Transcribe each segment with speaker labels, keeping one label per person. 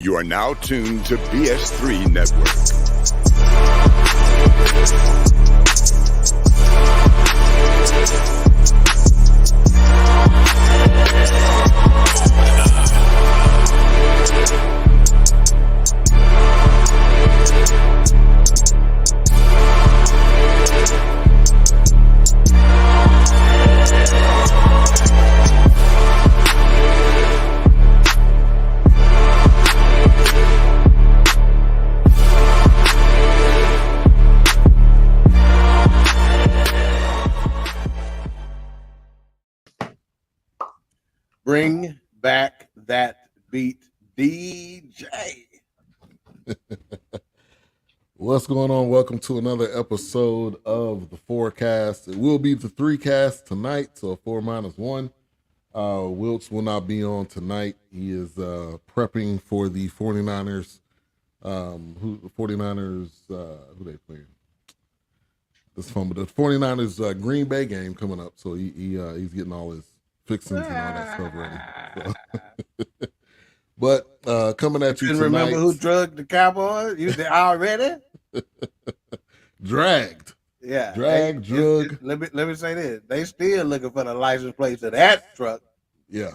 Speaker 1: You are now tuned to BS3 Network.
Speaker 2: Bring back that beat, DJ.
Speaker 3: What's going on? Welcome to another episode of the Fourcast. It will be the 3cast tonight, so 4 minus 1. Wilkes will not be on tonight. He is prepping for the 49ers. Who they playing? This fun, but the 49ers Green Bay game coming up, so he's getting all his fixings and all that stuff ready. So. But coming at you tonight.
Speaker 2: Remember who drugged the Cowboys? You already?
Speaker 3: Dragged.
Speaker 2: Yeah.
Speaker 3: Drug.
Speaker 2: Let me say this. They still looking for the license plate to that truck.
Speaker 3: Yeah.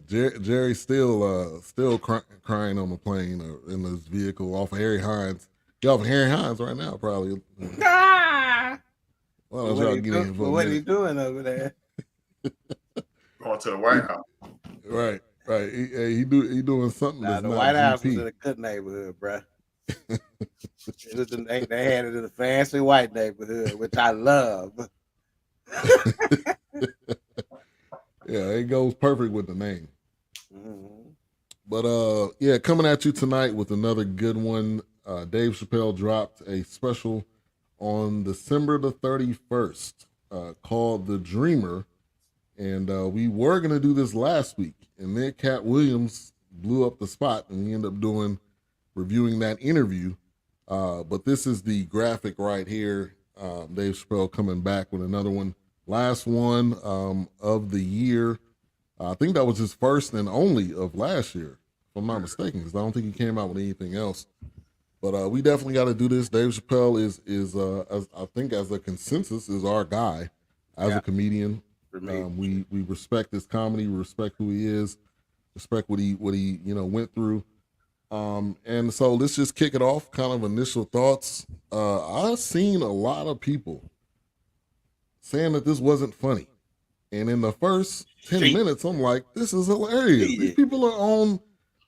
Speaker 3: Jerry's still crying on the plane or in his vehicle off of Harry Hines. He off of Harry Hines right now, probably.
Speaker 2: Well, what are you doing over there?
Speaker 4: Going to the White House.
Speaker 3: Right. He doing something.
Speaker 2: Nah, the White House was in a good neighborhood, bro. They had it in a fancy white neighborhood, which I love.
Speaker 3: Yeah, it goes perfect with the name.
Speaker 2: Mm-hmm.
Speaker 3: But coming at you tonight with another good one. Dave Chappelle dropped a special on December the 31st called The Dreamer. And we were going to do this last week. And then Cat Williams blew up the spot and we ended up reviewing that interview. But this is the graphic right here. Dave Chappelle coming back with another one. Last one of the year. I think that was his first and only of last year, if I'm not mistaken, because I don't think he came out with anything else. But we definitely got to do this. Dave Chappelle is as I think as a consensus, is our guy as a comedian. We respect his comedy, we respect who he is, respect what he went through. And so let's just kick it off. Kind of initial thoughts. I've seen a lot of people saying that this wasn't funny. And in the first 10 minutes, I'm like, this is hilarious. These people are on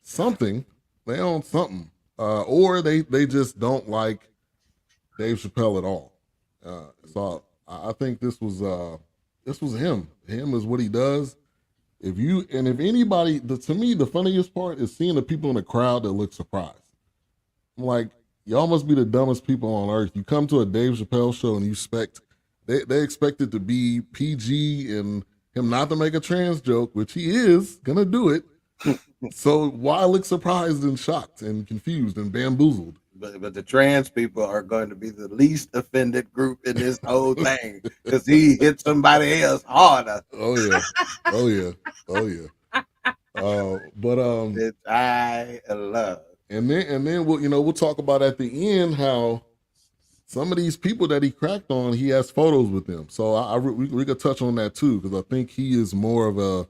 Speaker 3: something. They own something. Or they just don't like Dave Chappelle at all. So I think this was him. Him is what he does. If anybody, to me, the funniest part is seeing the people in the crowd that look surprised. I'm like, y'all must be the dumbest people on earth. You come to a Dave Chappelle show and you expect, they expect it to be PG and him not to make a trans joke, which he is gonna do it. So why look surprised and shocked and confused and bamboozled?
Speaker 2: But the trans people are going to be the least offended group in this whole thing because he hit somebody else harder.
Speaker 3: Oh yeah. But
Speaker 2: I love.
Speaker 3: And then we'll talk about at the end how some of these people that he cracked on, he has photos with them. So we could touch on that too, because I think he is more of a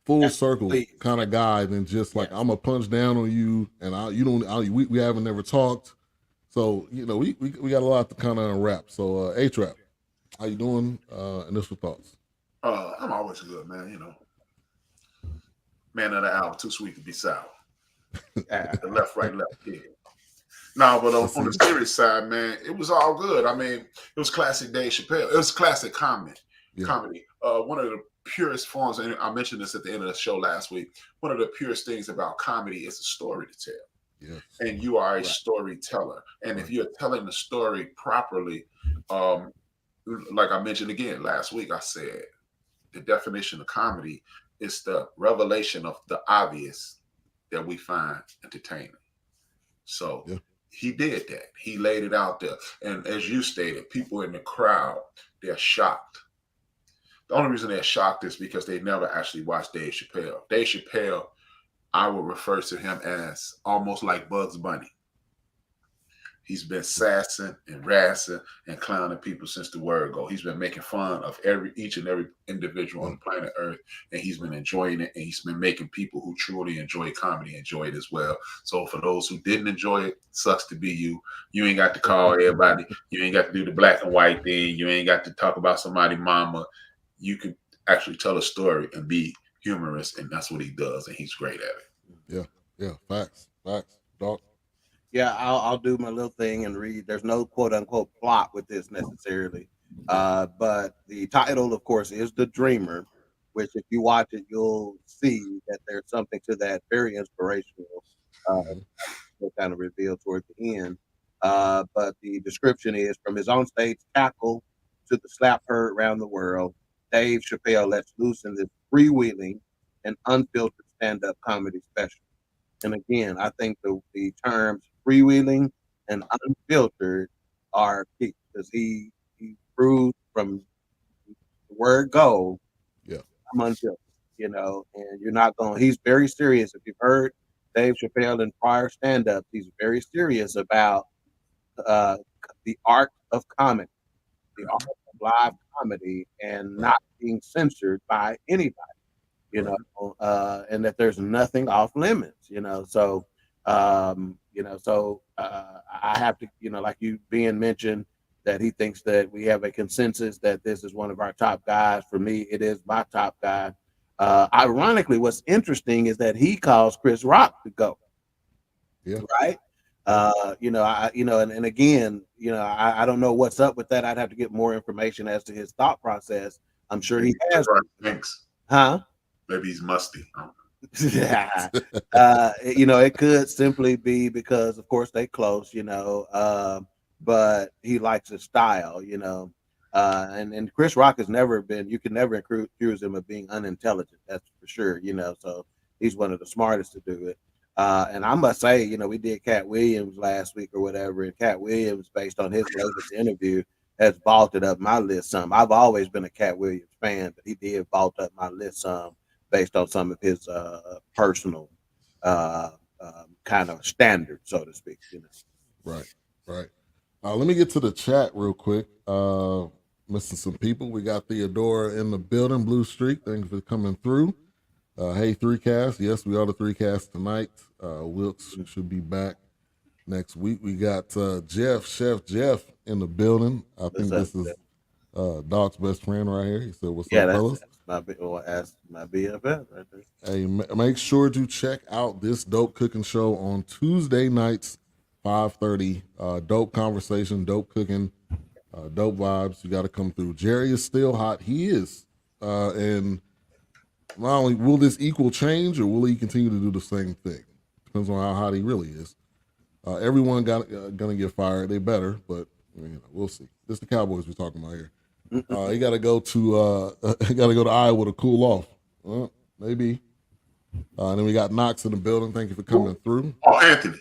Speaker 3: full circle kind of guy than just like, I'm gonna punch down on you and we haven't never talked. So we got a lot to kind of unwrap. So A-Trap, how you doing? Initial thoughts?
Speaker 4: I'm always good, man. Man of the hour, too sweet to be sour. The left, right, yeah. No, but on the serious side, man, it was all good. I mean, it was classic Dave Chappelle. It was classic comedy. One of the purest forms, and I mentioned this at the end of the show last week, one of the purest things about comedy is a story to tell.
Speaker 3: Yeah.
Speaker 4: And you are a storyteller. And if you're telling the story properly, like I mentioned again last week, I said the definition of comedy is the revelation of the obvious that we find entertaining. So he did that. He laid it out there. And as you stated, people in the crowd, they're shocked. The only reason they're shocked is because they never actually watched Dave Chappelle. Dave Chappelle I would refer to him as almost like Bugs Bunny. He's been sassing and rassing and clowning people since the word go. He's been making fun of each and every individual on planet Earth, and he's been enjoying it. And he's been making people who truly enjoy comedy enjoy it as well. So for those who didn't enjoy it, sucks to be you. You ain't got to call everybody. You ain't got to do the black and white thing. You ain't got to talk about somebody's mama. You can actually tell a story and be humorous, and that's what he does, and he's great at it.
Speaker 3: Yeah, facts, Doc.
Speaker 2: Yeah, I'll do my little thing and read. There's no quote unquote plot with this necessarily, but the title, of course, is The Dreamer, which if you watch it, you'll see that there's something to that very inspirational.
Speaker 3: Mhm.
Speaker 2: Will kind of reveal towards the end. But the description is from his on stage cackle to the slap heard around the world. Dave Chappelle lets loose in this freewheeling and unfiltered stand up comedy special. And again, I think the terms freewheeling and unfiltered are key because he proved from the word go,
Speaker 3: Yeah,
Speaker 2: I'm unfiltered, and you're not going. He's very serious. If you've heard Dave Chappelle in prior stand-ups, he's very serious about uh, the art of comedy, the art of live comedy, and
Speaker 3: right,
Speaker 2: not being censored by anybody.
Speaker 3: right.
Speaker 2: And that there's nothing off limits, So, I have to, like you being mentioned, that he thinks that we have a consensus that this is one of our top guys. For me, it is my top guy. Ironically, what's interesting is that he calls Chris Rock to go,
Speaker 3: Yeah,
Speaker 2: right? And again, I don't know what's up with that. I'd have to get more information as to his thought process. I'm sure he has,
Speaker 4: Thanks.
Speaker 2: huh?
Speaker 4: Maybe he's musty.
Speaker 2: Yeah. It could simply be because, of course, they close, but he likes his style, and Chris Rock has never been, you can never accuse him of being unintelligent. That's for sure, so he's one of the smartest to do it. And I must say, we did Cat Williams last week or whatever, and Cat Williams, based on his latest interview, has vaulted up my list some. I've always been a Cat Williams fan, but he did vault up my list some based on some of his personal kind of standards, so to speak.
Speaker 3: right. Let me get to the chat real quick. Missing some people. We got Theodora in the building. Blue Streak. Thanks for coming through. Hey, Fourcast. Yes, we are the Fourcast tonight. Wilkes should be back next week. We got Chef Jeff in the building. I think this is Doc's best friend right here. He said, "What's up, fellas?"
Speaker 2: That's my BFF right there.
Speaker 3: Hey, make sure to check out this dope cooking show on Tuesday nights, 5:30. Dope conversation, dope cooking, dope vibes. You got to come through. Jerry is still hot. He is, and not only will this equal change, or will he continue to do the same thing? Depends on how hot he really is. Everyone gonna get fired. They better, but we'll see. This is the Cowboys we're talking about here. He got to go to Iowa to cool off. Well, maybe. And then we got Knox in the building. Thank you for coming through.
Speaker 4: Oh, Anthony.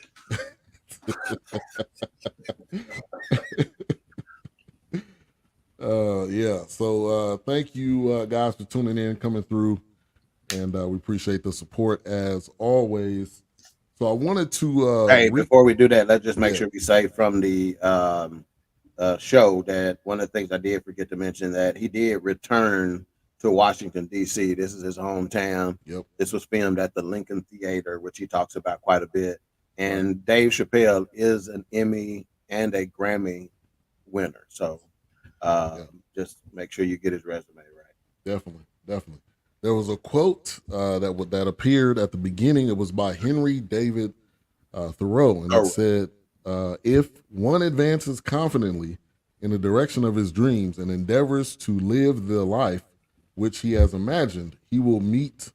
Speaker 3: Yeah. So thank you guys for tuning in, coming through, and we appreciate the support as always. So I wanted to
Speaker 2: before we do that, let's just make sure we say from the show that one of the things I did forget to mention, that he did return to Washington, D.C. This is his hometown.
Speaker 3: Yep.
Speaker 2: This was filmed at the Lincoln Theater, which he talks about quite a bit. And Dave Chappelle is an Emmy and a Grammy winner. So just make sure you get his resume right.
Speaker 3: Definitely. There was a quote that appeared at the beginning. It was by Henry David Thoreau, and it said, if one advances confidently in the direction of his dreams and endeavors to live the life which he has imagined, he will meet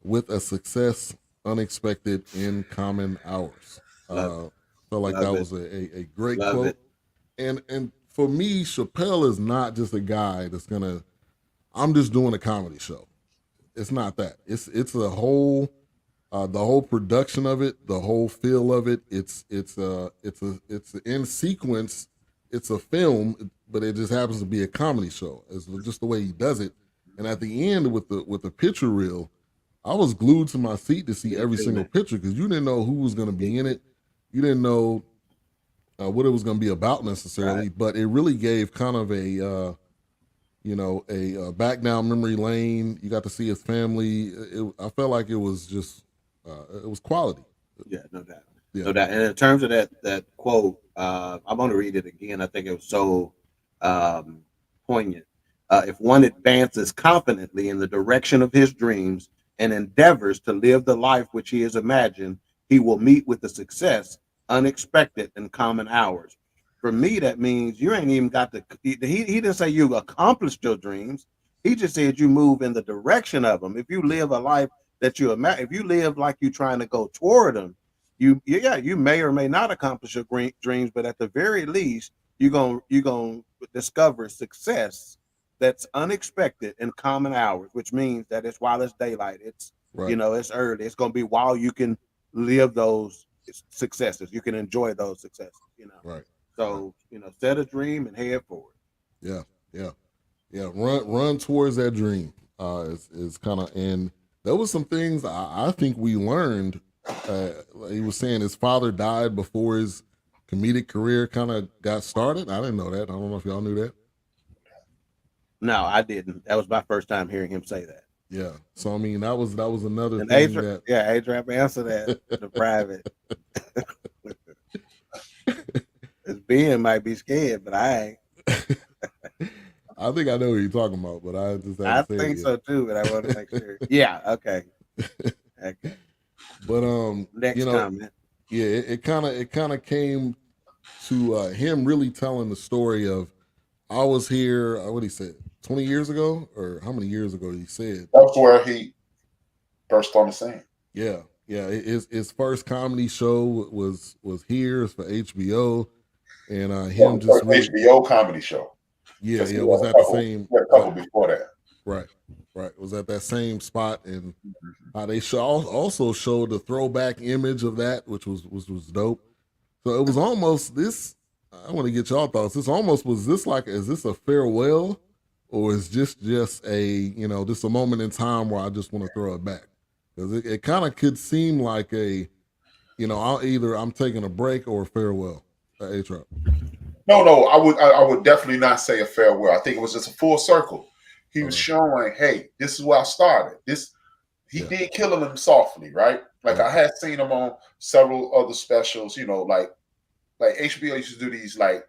Speaker 3: with a success unexpected in common hours. Felt like that was a great quote. And for me, Chappelle is not just a guy that's gonna, I'm just doing a comedy show. It's not that. It's a whole, the whole production of it, the whole feel of it. It's in sequence. It's a film, but it just happens to be a comedy show. It's just the way he does it. And at the end with the picture reel, I was glued to my seat to see every
Speaker 2: too,
Speaker 3: single
Speaker 2: man.
Speaker 3: picture because you didn't know who was going to be in it. You didn't know what it was going to be about necessarily,
Speaker 2: Right.
Speaker 3: but it really gave kind of a back down memory lane. You got to see his family. I felt like it was just it was quality.
Speaker 2: Yeah, no doubt.
Speaker 3: Yeah.
Speaker 2: No doubt. And in terms of that quote, I'm going to read it again. I think it was so poignant. If one advances confidently in the direction of his dreams and endeavors to live the life which he has imagined, he will meet with the success unexpected in common hours. For me, that means you ain't even got to. He didn't say you accomplished your dreams. He just said you move in the direction of them. If you live a life that you imagine, if you live like you're trying to go toward them, you may or may not accomplish your dreams, but at the very least, you're gonna discover success that's unexpected in common hours, which means that it's while it's daylight, it's
Speaker 3: Right.
Speaker 2: it's early. It's gonna be while you can live those successes, you can enjoy those successes.
Speaker 3: Right.
Speaker 2: So set a dream and head forward.
Speaker 3: Yeah. Yeah. Yeah. Run towards that dream. Is kind of, and there was some things I think we learned. He was saying his father died before his comedic career kind of got started. I didn't know that. I don't know if y'all knew that.
Speaker 2: No, I didn't. That was my first time hearing him say that.
Speaker 3: Yeah. So I mean, that was another
Speaker 2: And
Speaker 3: thing that.
Speaker 2: yeah, Adrian, answer that the private. As Ben might be scared, but I ain't.
Speaker 3: I think I know what you're talking about, but I just
Speaker 2: I
Speaker 3: haven't said
Speaker 2: think
Speaker 3: it
Speaker 2: so too, but I want to make sure. Yeah, okay. Okay.
Speaker 3: But
Speaker 2: Next comment.
Speaker 3: Yeah, it kind of came to him really telling the story of, I was here. What he said, 20 years ago, or how many years ago he said.
Speaker 4: That's where he burst on the scene.
Speaker 3: Yeah, yeah. His first comedy show was here. It's for HBO, and him just really,
Speaker 4: HBO comedy show.
Speaker 3: Yeah, yeah. Was at the same
Speaker 4: a couple before that.
Speaker 3: Right. Was at that same spot, and they also showed the throwback image of that, which was dope. So it was almost this. I want to get y'all thoughts. This almost was this like, is this a farewell, or is just a just a moment in time where I just want to throw it back? Because it kind of could seem like a, I'm taking a break or a farewell. A-Trap.
Speaker 4: No, I would definitely not say a farewell. I think it was just a full circle. He was showing, hey, this is where I started. He did kill him softly, right? Like I had seen him on several other specials, like HBO used to do these like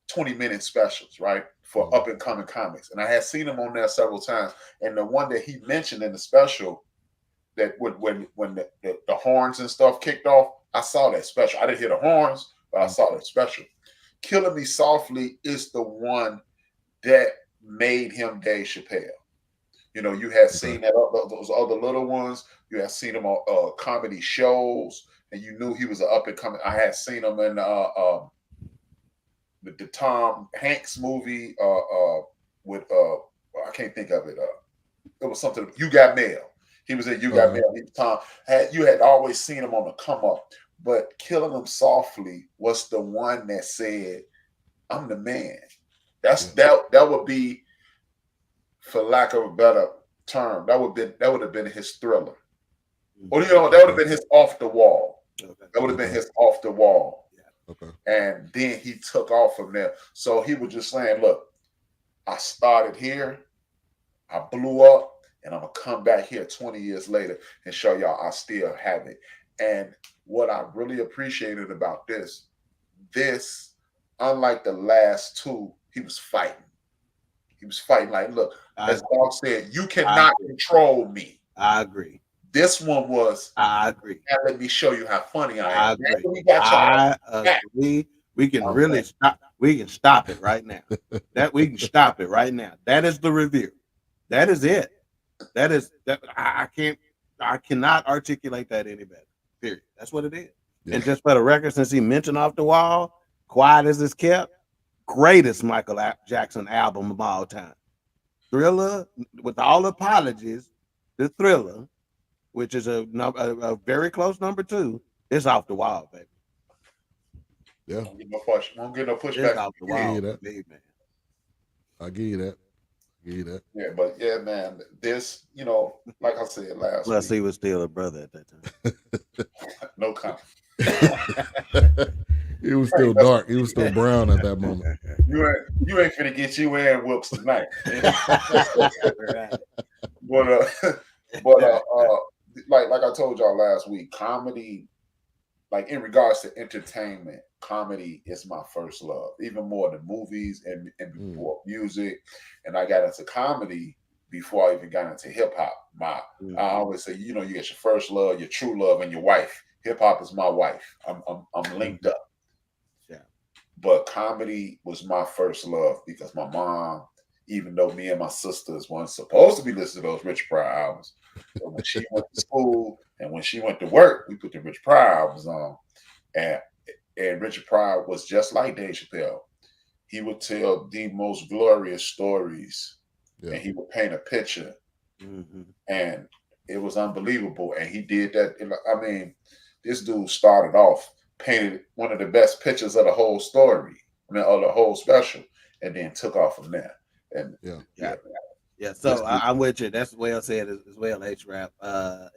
Speaker 4: 20-minute specials, right? For up and coming comics. And I had seen him on there several times. And the one that he mentioned in the special, that when the horns and stuff kicked off, I saw that special. I didn't hear the horns, but I saw that special. Killing Me Softly is the one that made him Dave Chappelle. You had seen that those other little ones. You had seen him on comedy shows, and you knew he was an up and coming. I had seen him in the Tom Hanks movie with I can't think of it. It was something. You Got Mail. He was in You Got Mail. You had always seen him on the come up, but Killing Him Softly was the one that said, "I'm the man." That would be, for lack of a better term, that would have been his thriller. Or that would have been his off the wall. That would have been his off the wall.
Speaker 3: Okay.
Speaker 4: And then he took off from there. So he was just saying, look, I started here, I blew up, and I'm gonna come back here 20 years later and show y'all I still have it. And what I really appreciated about this, unlike the last two, he was fighting. He was fighting like, look, as Bob said, you cannot control me.
Speaker 2: I agree.
Speaker 4: This one was,
Speaker 2: I agree.
Speaker 4: Let me show you how funny I am.
Speaker 2: I agree. We can really stop. We can stop it right now. We can stop it right now. That is the review. That is it. That is that. I cannot articulate that any better. Period. That's what it is. Yeah. And just for the record, since he mentioned Off the Wall, Quiet as It's Kept, greatest Michael Jackson album of all time. Thriller, with all apologies, the Thriller, which is a very close number 2, is Off the Wall, baby.
Speaker 3: Yeah.
Speaker 4: Won't get no pushback.
Speaker 2: Off the wall,
Speaker 3: man. I give you that. Give you that.
Speaker 4: Yeah, but yeah, man, this, you know, like I said last
Speaker 2: Plus, he
Speaker 4: week,
Speaker 2: was still a brother at that time.
Speaker 4: no comment.
Speaker 3: It was still dark. It was still brown at that moment.
Speaker 4: You ain't finna get you and whoops tonight.
Speaker 2: Right.
Speaker 4: But like I told y'all last week, comedy, like in regards to entertainment, comedy is my first love, even more than movies and before music. And I got into comedy before I even got into hip hop. I always say, you know, you get your first love, your true love, and your wife. Hip hop is my wife. I'm linked up.
Speaker 2: Yeah.
Speaker 4: But comedy was my first love because my mom, even though me and my sisters weren't supposed to be listening to those Rich Pryor albums, but when she went to school and when she went to work, we put the Rich Pryor albums on. And Richard Pryor was just like Dave Chappelle. He would tell the most glorious stories, and he would paint a picture, and it was unbelievable. And he did that. I mean, this dude started off painted one of the best pictures of the whole story, of the whole special, and then took off from there. And
Speaker 2: yeah. So I'm with you. That's well said as well, H-Rap.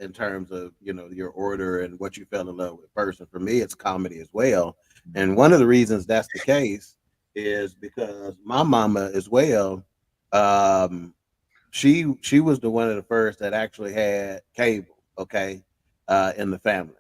Speaker 2: In terms of, you know, your order and what you fell in love with first. And for me, it's comedy as well. And one of the reasons that's the case is because my mama as well. She was the one of the first that actually had cable. Okay, in the family,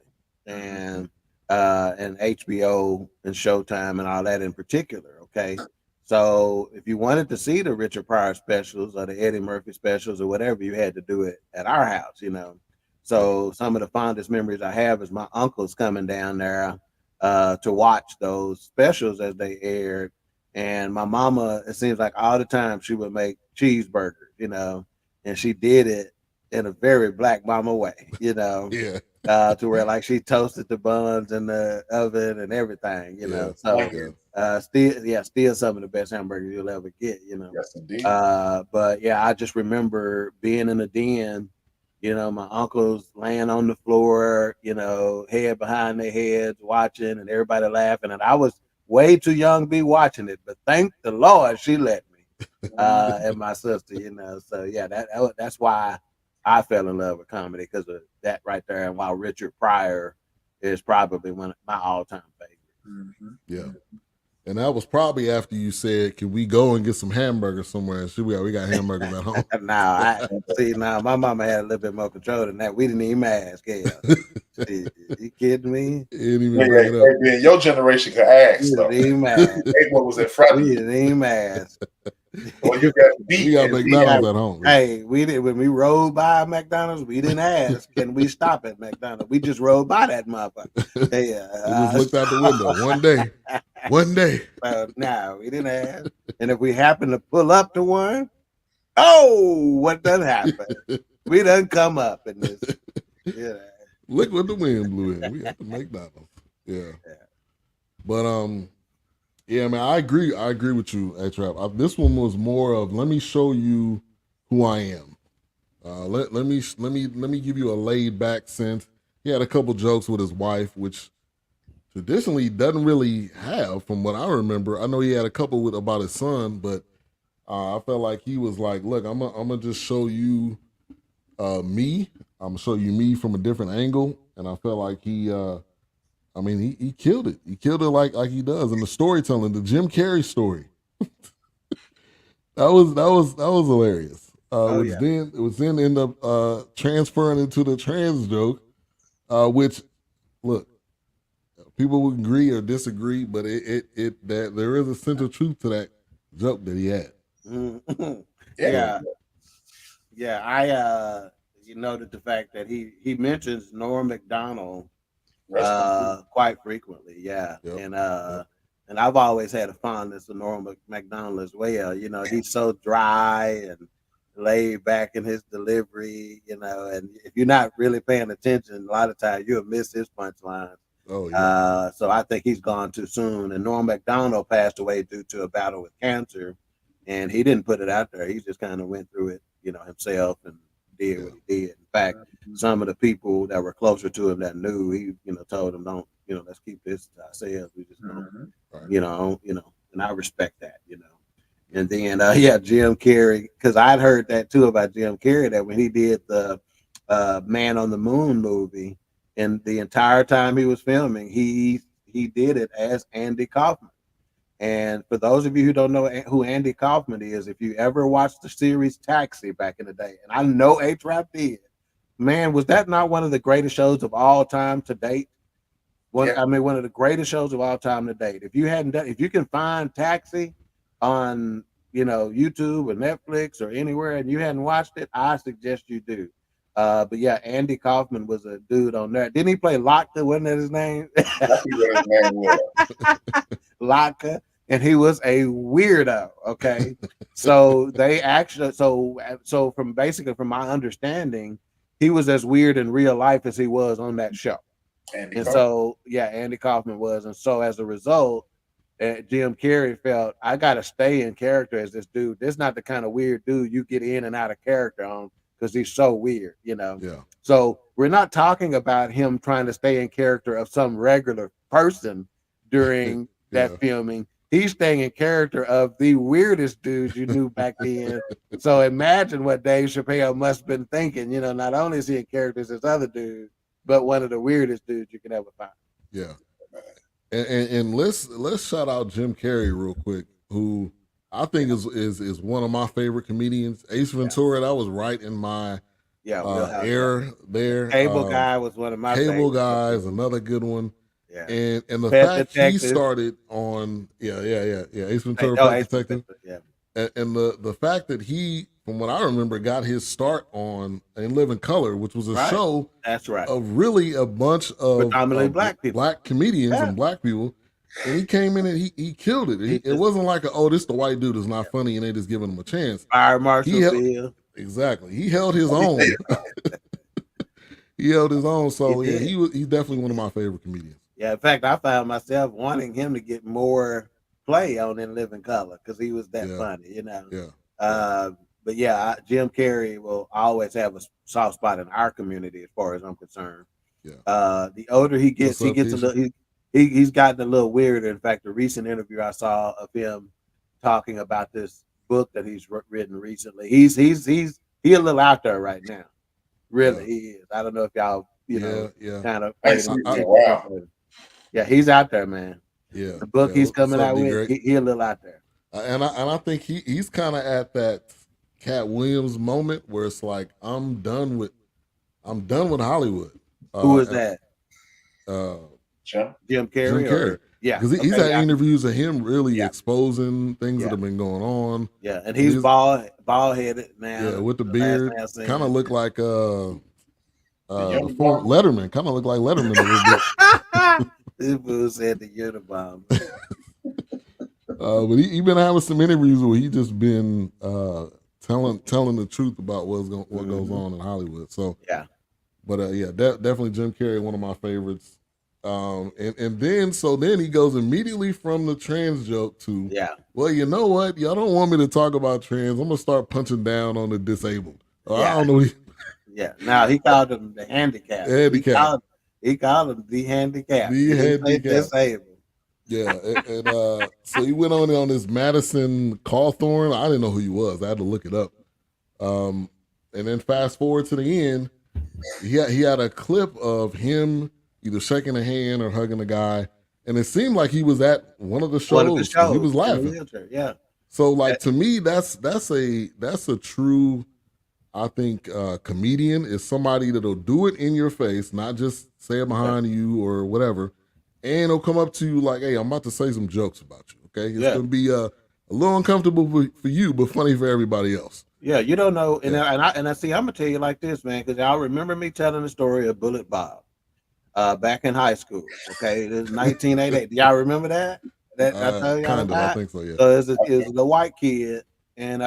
Speaker 2: and HBO and Showtime and all that in particular. Okay. So if you wanted to see the Richard Pryor specials or the Eddie Murphy specials or whatever, you had to do it at our house, you know. So some of the fondest memories I have is my uncles coming down there to watch those specials as they aired. And my mama, it seems like all the time she would make cheeseburgers, you know, and she did it in a very black mama way, you know.
Speaker 3: Yeah.
Speaker 2: To where like she toasted the buns in the oven and everything, you know. So still some of the best hamburgers you'll ever get, you know.
Speaker 4: Yes, indeed.
Speaker 2: But yeah, I just remember being in the den, you know, my uncles laying on the floor, you know, head behind their heads watching and everybody laughing. And I was way too young to be watching it, but thank the Lord she let me. And my sister, you know. So yeah, that's why I fell in love with comedy, because of that right there. And while Richard Pryor is probably one of my all-time favorites.
Speaker 3: Yeah. And that was probably after you said, "Can we go and get some hamburgers somewhere?" And we got hamburgers at home.
Speaker 2: Now my mama had a little bit more control than that. We didn't even ask. Yeah. You kidding me?
Speaker 4: Your generation could ask though. What was in front of you?
Speaker 2: We didn't even ask.
Speaker 4: Well, you got beat.
Speaker 3: We got McDonald's at home.
Speaker 2: Hey, we did when we rode by McDonald's. We didn't ask, "Can we stop at McDonald's?" We just rode by that motherfucker.
Speaker 3: We just looked out the window one day.
Speaker 2: No, we didn't ask. And if we happen to pull up to one, oh, what done happened? We done come up in this. Yeah.
Speaker 3: Look what the wind blew in. We had to McDonald's. Yeah. But yeah, man, I agree with you, A-Trap. This one was more of, let me show you who I am. Let me give you a laid back sense. He had a couple jokes with his wife, which traditionally doesn't really have, from what I remember. I know he had a couple about his son, but I felt like he was like, "Look, I'm gonna just show you me. I'm gonna show you me from a different angle." And I felt like he killed it. He killed it like he does in the storytelling, the Jim Carrey story. that was hilarious. Then end up transferring into the trans joke, which, look, people would agree or disagree, but that there is a central truth to that joke that he had.
Speaker 2: Yeah. I you noted the fact that he mentions Norm Macdonald quite frequently. Yeah. Yep. And I've always had a fondness for Norm Macdonald as well. You know, he's so dry and laid back in his delivery, you know, and if you're not really paying attention, a lot of times you'll miss his punchlines.
Speaker 3: Oh, yeah.
Speaker 2: So I think he's gone too soon. And Norm Macdonald passed away due to a battle with cancer, and he didn't put it out there. He just kind of went through it, you know, himself, and did what he did. In fact, some of the people that were closer to him that knew, he, you know, told them, "Don't, you know, let's keep this to ourselves. We just don't, you know, and I respect that, you know." And then yeah, Jim Carrey, because I'd heard that too about Jim Carrey, that when he did the Man on the Moon movie, and the entire time he was filming, he did it as Andy Kaufman. And for those of you who don't know who Andy Kaufman is, if you ever watched the series Taxi back in the day, and I know A-Trap did, man, was that not one of the greatest shows of all time to date? I mean, one of the greatest shows of all time to date. If you hadn't done, if you can find Taxi on, YouTube or Netflix or anywhere, and you hadn't watched it, I suggest you do. But yeah, Andy Kaufman was a dude on there. Didn't he play Lotka? Wasn't that his name? Lotka, and he was a weirdo. Okay, so they actually, so from basically from my understanding, he was as weird in real life as he was on that show. So yeah, Andy Kaufman was, and so as a result, Jim Carrey felt, I got to stay in character as this dude. This is not the kind of weird dude you get in and out of character on, because he's so weird,
Speaker 3: Yeah.
Speaker 2: So we're not talking about him trying to stay in character of some regular person during that filming. He's staying in character of the weirdest dude you knew back then. So imagine what Dave Chappelle must have been thinking. Not only is he in character as this other dude, but one of the weirdest dudes you could ever find.
Speaker 3: Yeah. And let's shout out Jim Carrey real quick, who I think is one of my favorite comedians. Ace Ventura, that was right in my era there.
Speaker 2: Cable Guy was one of my
Speaker 3: Cable Guy is another good one.
Speaker 2: Yeah.
Speaker 3: And the
Speaker 2: Pet
Speaker 3: fact
Speaker 2: Detective.
Speaker 3: he started on Ace Ventura, Pet Detective.
Speaker 2: Yeah.
Speaker 3: And the fact that he, from what I remember, got his start on In Living Color, which was a show
Speaker 2: that's right
Speaker 3: of really a bunch of
Speaker 2: predominantly black people,
Speaker 3: black comedians and black people. And he came in and he killed it. It wasn't like this the white dude is not funny and they just giving him a chance.
Speaker 2: Fire Marshal Bill.
Speaker 3: Exactly. He held his own. He held his own. So he's definitely one of my favorite comedians.
Speaker 2: Yeah, in fact, I found myself wanting him to get more play on In Living Color because he was that funny,
Speaker 3: Yeah.
Speaker 2: But yeah, Jim Carrey will always have a soft spot in our community as far as I'm concerned.
Speaker 3: Yeah.
Speaker 2: The older he gets, he gets a little. He's gotten a little weirder. In fact, a recent interview I saw of him talking about this book that he's written recently. He's a little out there right now. Really, he is. I don't know if y'all kind of.
Speaker 4: Wow.
Speaker 2: Yeah, he's out there, man.
Speaker 3: Yeah,
Speaker 2: the book he's coming out with, he a little out there.
Speaker 3: And I think he's kind of at that Cat Williams moment where it's like I'm done with Hollywood.
Speaker 2: Who is that?
Speaker 4: Jim
Speaker 2: Carrey.
Speaker 3: Jim Carrey.
Speaker 2: Yeah,
Speaker 3: because he's had interviews of him really exposing things that have been going on.
Speaker 2: Yeah, and he's bald headed now.
Speaker 3: Yeah, with the beard, kind of look like Letterman. Kind of look like Letterman a little bit.
Speaker 2: This fool said the Unabomber.
Speaker 3: But he been having some interviews where he just been telling the truth about what goes on in Hollywood. So definitely Jim Carrey, one of my favorites. And then he goes immediately from the trans joke to well, you know what? Y'all don't want me to talk about trans. I'm gonna start punching down on the disabled. I don't know.
Speaker 2: Now he called them the handicapped. He called them the handicapped.
Speaker 3: The handicapped.
Speaker 2: Disabled.
Speaker 3: Yeah, and so he went on this Madison Cawthorn. I didn't know who he was. I had to look it up. And then fast forward to the end, he had a clip of him either shaking a hand or hugging a guy, and it seemed like he was at one of the shows. He was laughing.
Speaker 2: Yeah.
Speaker 3: So to me, that's a true, I think, comedian is somebody that'll do it in your face, not just say it behind you or whatever, and it'll come up to you like, hey, I'm about to say some jokes about you. Okay, it's gonna be a little uncomfortable for you, but funny for everybody else.
Speaker 2: Yeah, you don't know, and I see. I'm gonna tell you like this, man, because y'all remember me telling the story of Bullet Bob, back in high school. Okay, it was 1988. Y'all remember that? I tell y'all
Speaker 3: kind of.
Speaker 2: about?
Speaker 3: I think so. Yeah.
Speaker 2: So it was a white kid, and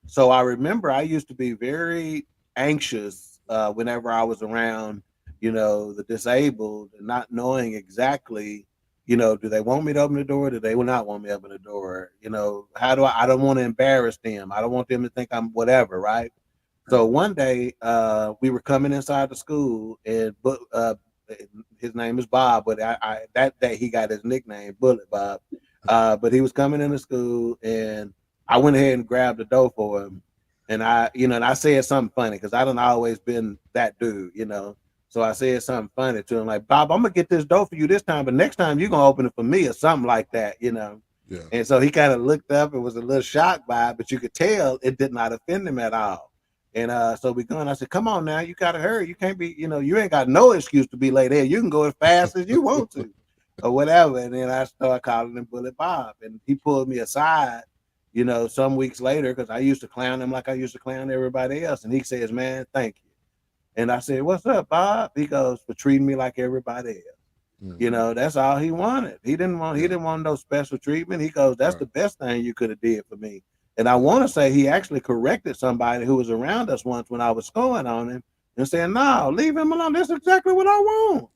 Speaker 2: so I remember I used to be very anxious whenever I was around, the disabled, and not knowing exactly, do they want me to open the door? Do they not want me to open the door? How do I don't want to embarrass them. I don't want them to think I'm whatever, right? So one day we were coming inside the school, and his name is Bob, but that day he got his nickname Bullet Bob. But he was coming into school, and I went ahead and grabbed the dough for him, and I said something funny because I don't always been that dude, So I said something funny to him, like, Bob, I'm gonna get this dough for you this time, but next time you're gonna open it for me or something like that.
Speaker 3: Yeah.
Speaker 2: And so he kind of looked up and was a little shocked by it, but you could tell it did not offend him at all. And so we going. I said, "Come on now, you gotta hurry. You can't be, you ain't got no excuse to be late here. You can go as fast as you want to, or whatever." And then I started calling him Bullet Bob, and he pulled me aside, some weeks later, because I used to clown him like I used to clown everybody else. And he says, "Man, thank you." And I said, "What's up, Bob?" He goes, "For treating me like everybody else." That's all he wanted. He didn't want no special treatment. He goes, "That's the best thing you could have did for me." And I want to say he actually corrected somebody who was around us once when I was scoring on him and saying, "No, leave him alone. That's exactly what I want."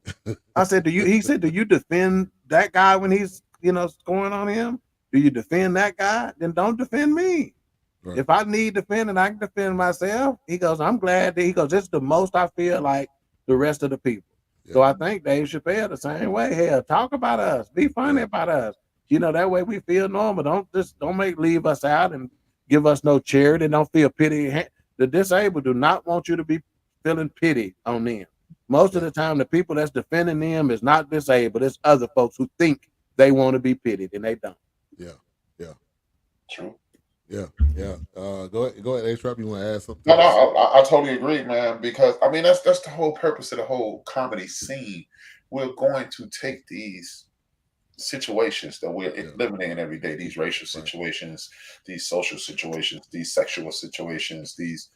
Speaker 2: I said, he said, "Do you defend that guy when he's, scoring on him? Do you defend that guy? Then don't defend me. Right. If I need defending, I can defend myself." He goes, "I'm glad that," he goes, "it's the most I feel like the rest of the people." Yeah. So I think Dave Chappelle the same way. Hell, talk about us, be funny about us. That way we feel normal. Don't leave us out and give us no charity. Don't feel pity. The disabled do not want you to be feeling pity on them. Most of the time, the people that's defending them is not disabled. It's other folks who think they want to be pitied and they don't.
Speaker 3: Yeah.
Speaker 4: True.
Speaker 3: Yeah. Go ahead, A-Trap. You want to add something?
Speaker 4: No, I totally agree, man. Because I mean, that's the whole purpose of the whole comedy scene. We're going to take these situations that we're living in every day, these racial situations, these social situations, these sexual situations, these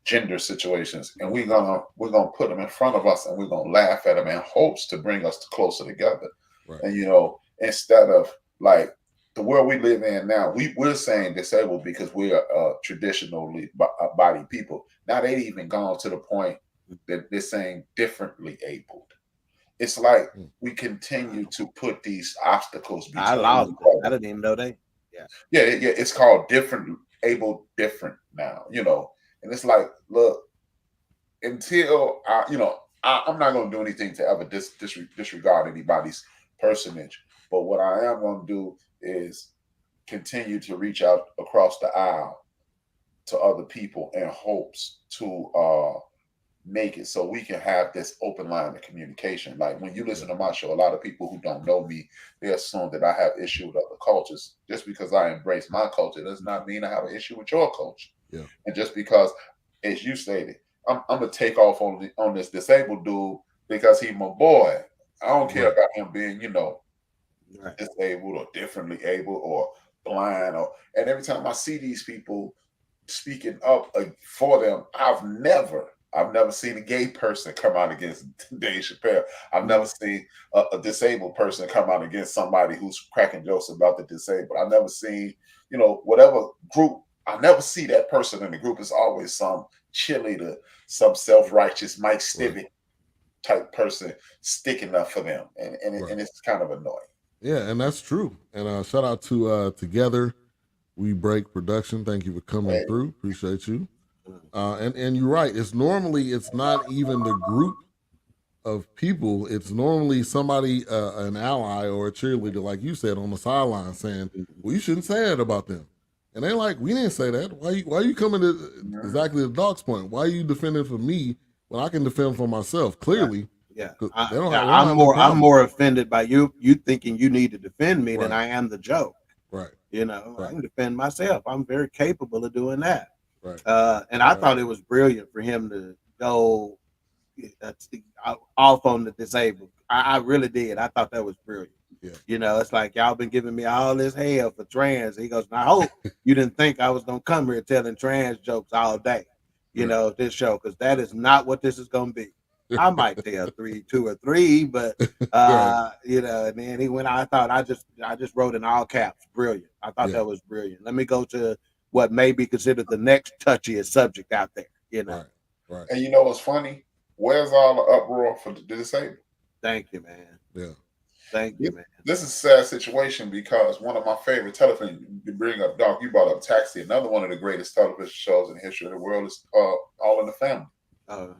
Speaker 4: gender situations, and we're gonna put them in front of us, and we're gonna laugh at them in hopes to bring us closer together. Right. And instead of like the world we live in now, we're saying disabled because we are traditionally body people. Now they've even gone to the point that they're saying differently abled. It's like we continue to put these obstacles between.
Speaker 2: I didn't even know they.
Speaker 4: Yeah. It's called different able different now. And it's like, look, until I'm not going to do anything to ever disregard anybody's personage. But what I am going to do is continue to reach out across the aisle to other people in hopes to make it so we can have this open line of communication. Like when you listen to my show, a lot of people who don't know me, they assume that I have issue with other cultures. Just because I embrace my culture does not mean I have an issue with your culture. Yeah. And just because, as you stated, I'm gonna take off on this disabled dude because he's my boy. I don't care about him being, disabled or differently able or blind and every time I see these people speaking up for them, I've never seen a gay person come out against Dave Chappelle. I've never seen a disabled person come out against somebody who's cracking jokes about the disabled. I've never seen, whatever group. I never see that person in the group. It's always some cheerleader, some self-righteous Mike Stivic type person sticking up for them, and it's kind of annoying.
Speaker 3: Yeah, and that's true. And shout out to Together We Break Production. Thank you for coming through. Appreciate you. And you're right. It's not even the group of people. It's normally somebody, an ally or a cheerleader, like you said, on the sideline saying, "Well, you shouldn't say that about them." And they're like, "We didn't say that. Why are you coming to exactly the dog's point? Why are you defending for me when I can defend for myself?" Clearly,
Speaker 2: I'm more offended by you thinking you need to defend me than I am the joke.
Speaker 3: Right.
Speaker 2: I can defend myself. I'm very capable of doing that.
Speaker 3: Right.
Speaker 2: And I thought it was brilliant for him to go off on the disabled. I really did. I thought that was brilliant. Yeah. It's like y'all been giving me all this hell for trans. He goes, "I hope you didn't think I was gonna come here telling trans jokes all day, this show, because that is not what this is gonna be. I might tell 2 or 3, but and then he went. I thought I just wrote in all caps, brilliant. I thought that was brilliant. Let me go to what may be considered the next touchiest subject out there.
Speaker 3: Right.
Speaker 4: And what's funny? Where's all the uproar for the disabled?
Speaker 2: Thank you, man.
Speaker 3: Yeah.
Speaker 2: Thank you, man.
Speaker 4: This is a sad situation because one of my favorite television, you bring up, Doc, you brought up Taxi. Another one of the greatest television shows in the history of the world is All in the Family.
Speaker 2: Uh-huh.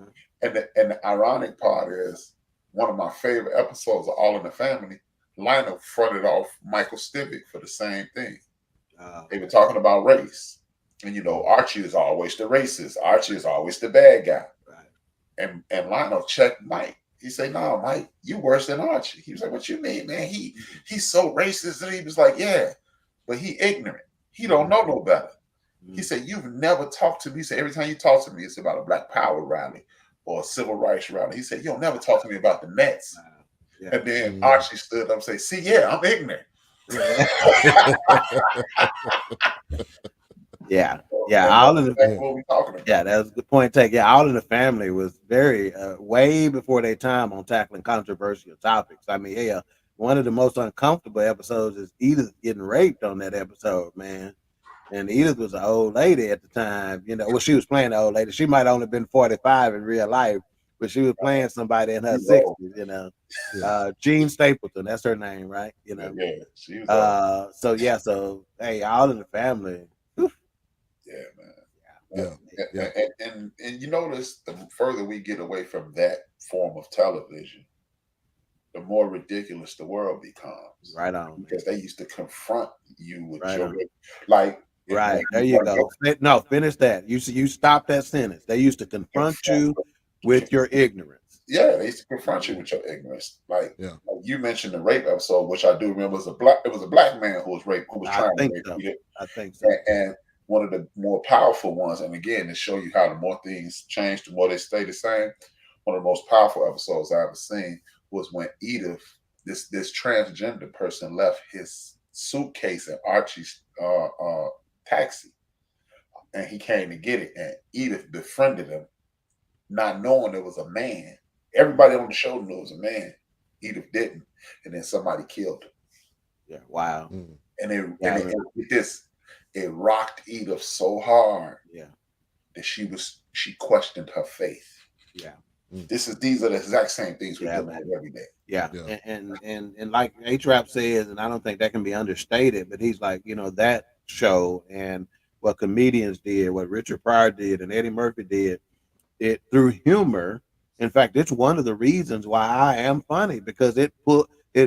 Speaker 4: And the ironic part is one of my favorite episodes of All in the Family, Lionel fronted off Michael Stivic for the same thing. They were talking about race. And, Archie is always the racist. Archie is always the bad guy.
Speaker 2: Right.
Speaker 4: And Lionel checked Mike. He said, "No, Mike, you worse than Archie." He was like, "What you mean, man? He's so racist." And he was like, "Yeah, but he ignorant. He don't know no better." He said, "You've never talked to me." He said, "Every time you talk to me, it's about a Black Power rally or a civil rights rally." He said, "You'll never talk to me about the Nets." Yeah. And then Archie stood up and said, "See, yeah, I'm ignorant."
Speaker 2: Yeah. All of
Speaker 4: that's what we're talking about.
Speaker 2: Yeah, that was a good point to take. Yeah, All in the Family was very way before their time on tackling controversial topics. I mean, yeah, one of the most uncomfortable episodes is Edith getting raped on that episode, man. And Edith was an old lady at the time, Well, she was playing an old lady. She might have only been 45 in real life, but she was playing somebody in her 60s, Jean Stapleton, that's her name, right?
Speaker 4: Yeah, she was
Speaker 2: so hey, All in the Family. Whew.
Speaker 4: Yeah, man. And you notice the further we get away from that form of television, the more ridiculous the world becomes.
Speaker 2: Right on.
Speaker 4: Because they used to confront you with
Speaker 2: right
Speaker 4: your
Speaker 2: on.
Speaker 4: like.
Speaker 2: Right, there you go. No, finish that. You stop that sentence. They used to confront you with your ignorance.
Speaker 4: Yeah, they used to confront you with your ignorance. Like you mentioned the rape episode, which I do remember was it was a black man who was raped, who was trying to rape Edith.
Speaker 2: I think so.
Speaker 4: And one of the more powerful ones, and again, to show you how the more things change, the more they stay the same. One of the most powerful episodes I ever seen was when Edith, this transgender person, left his suitcase in Archie's taxi, and he came to get it, and Edith befriended him, not knowing it was a man. Everybody on the show knew it was a man. Edith didn't, and then somebody killed him.
Speaker 2: Yeah, wow.
Speaker 4: And it rocked Edith so hard that she questioned her faith.
Speaker 2: Yeah.
Speaker 4: These are the exact same things we do every day.
Speaker 2: Yeah. And like H-Rap says, and I don't think that can be understated, but he's like, that show and what comedians did, what Richard Pryor did and Eddie Murphy did, it through humor. In fact, it's one of the reasons why I am funny, because it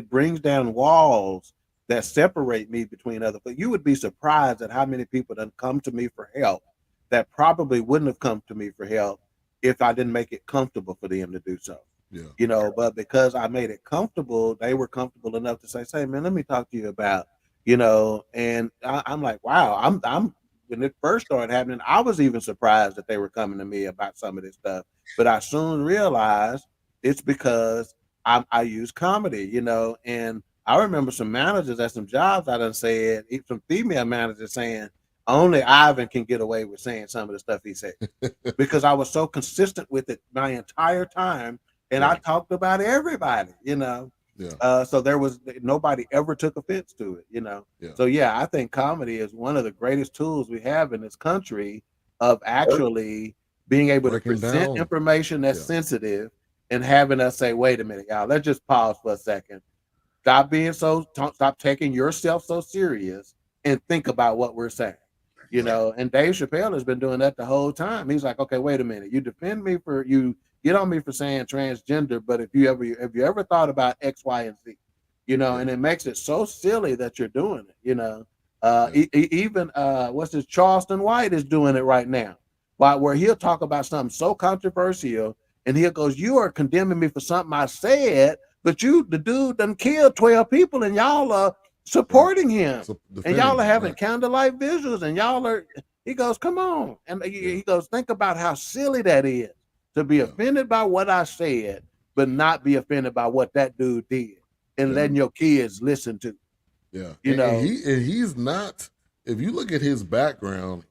Speaker 2: brings down walls that separate me between other people. You would be surprised at how many people done come to me for help that probably wouldn't have come to me for help if I didn't make it comfortable for them to do so.
Speaker 3: Yeah.
Speaker 2: But because I made it comfortable, they were comfortable enough to say, man, let me talk to you about, and I'm like, wow, I'm when it first started happening, I was even surprised that they were coming to me about some of this stuff. But I soon realized it's because I use comedy, and I remember some managers at some jobs I done said, some female managers saying, only Ivan can get away with saying some of the stuff he said, because I was so consistent with it my entire time. And I talked about everybody, so there was nobody ever took offense to it, So I think comedy is one of the greatest tools we have in this country of actually being able to present information that's sensitive and having us say, wait a minute, y'all, let's just pause for a second. Stop taking yourself so serious and think about what we're saying, and Dave Chappelle has been doing that the whole time. He's like, okay, wait a minute. You defend me you get on me for saying transgender, but if you ever thought about X, Y, and Z, and it makes it so silly that you're doing it, even what's this, Charleston White is doing it right now, where he'll talk about something so controversial and he'll goes, you are condemning me for something I said, but the dude done killed 12 people and y'all are supporting him, and y'all are having candlelight visuals, and he goes, come on. And he goes, think about how silly that is to be offended by what I said, but not be offended by what that dude did and letting your kids listen to.
Speaker 3: Yeah. And he's not, if you look at his background,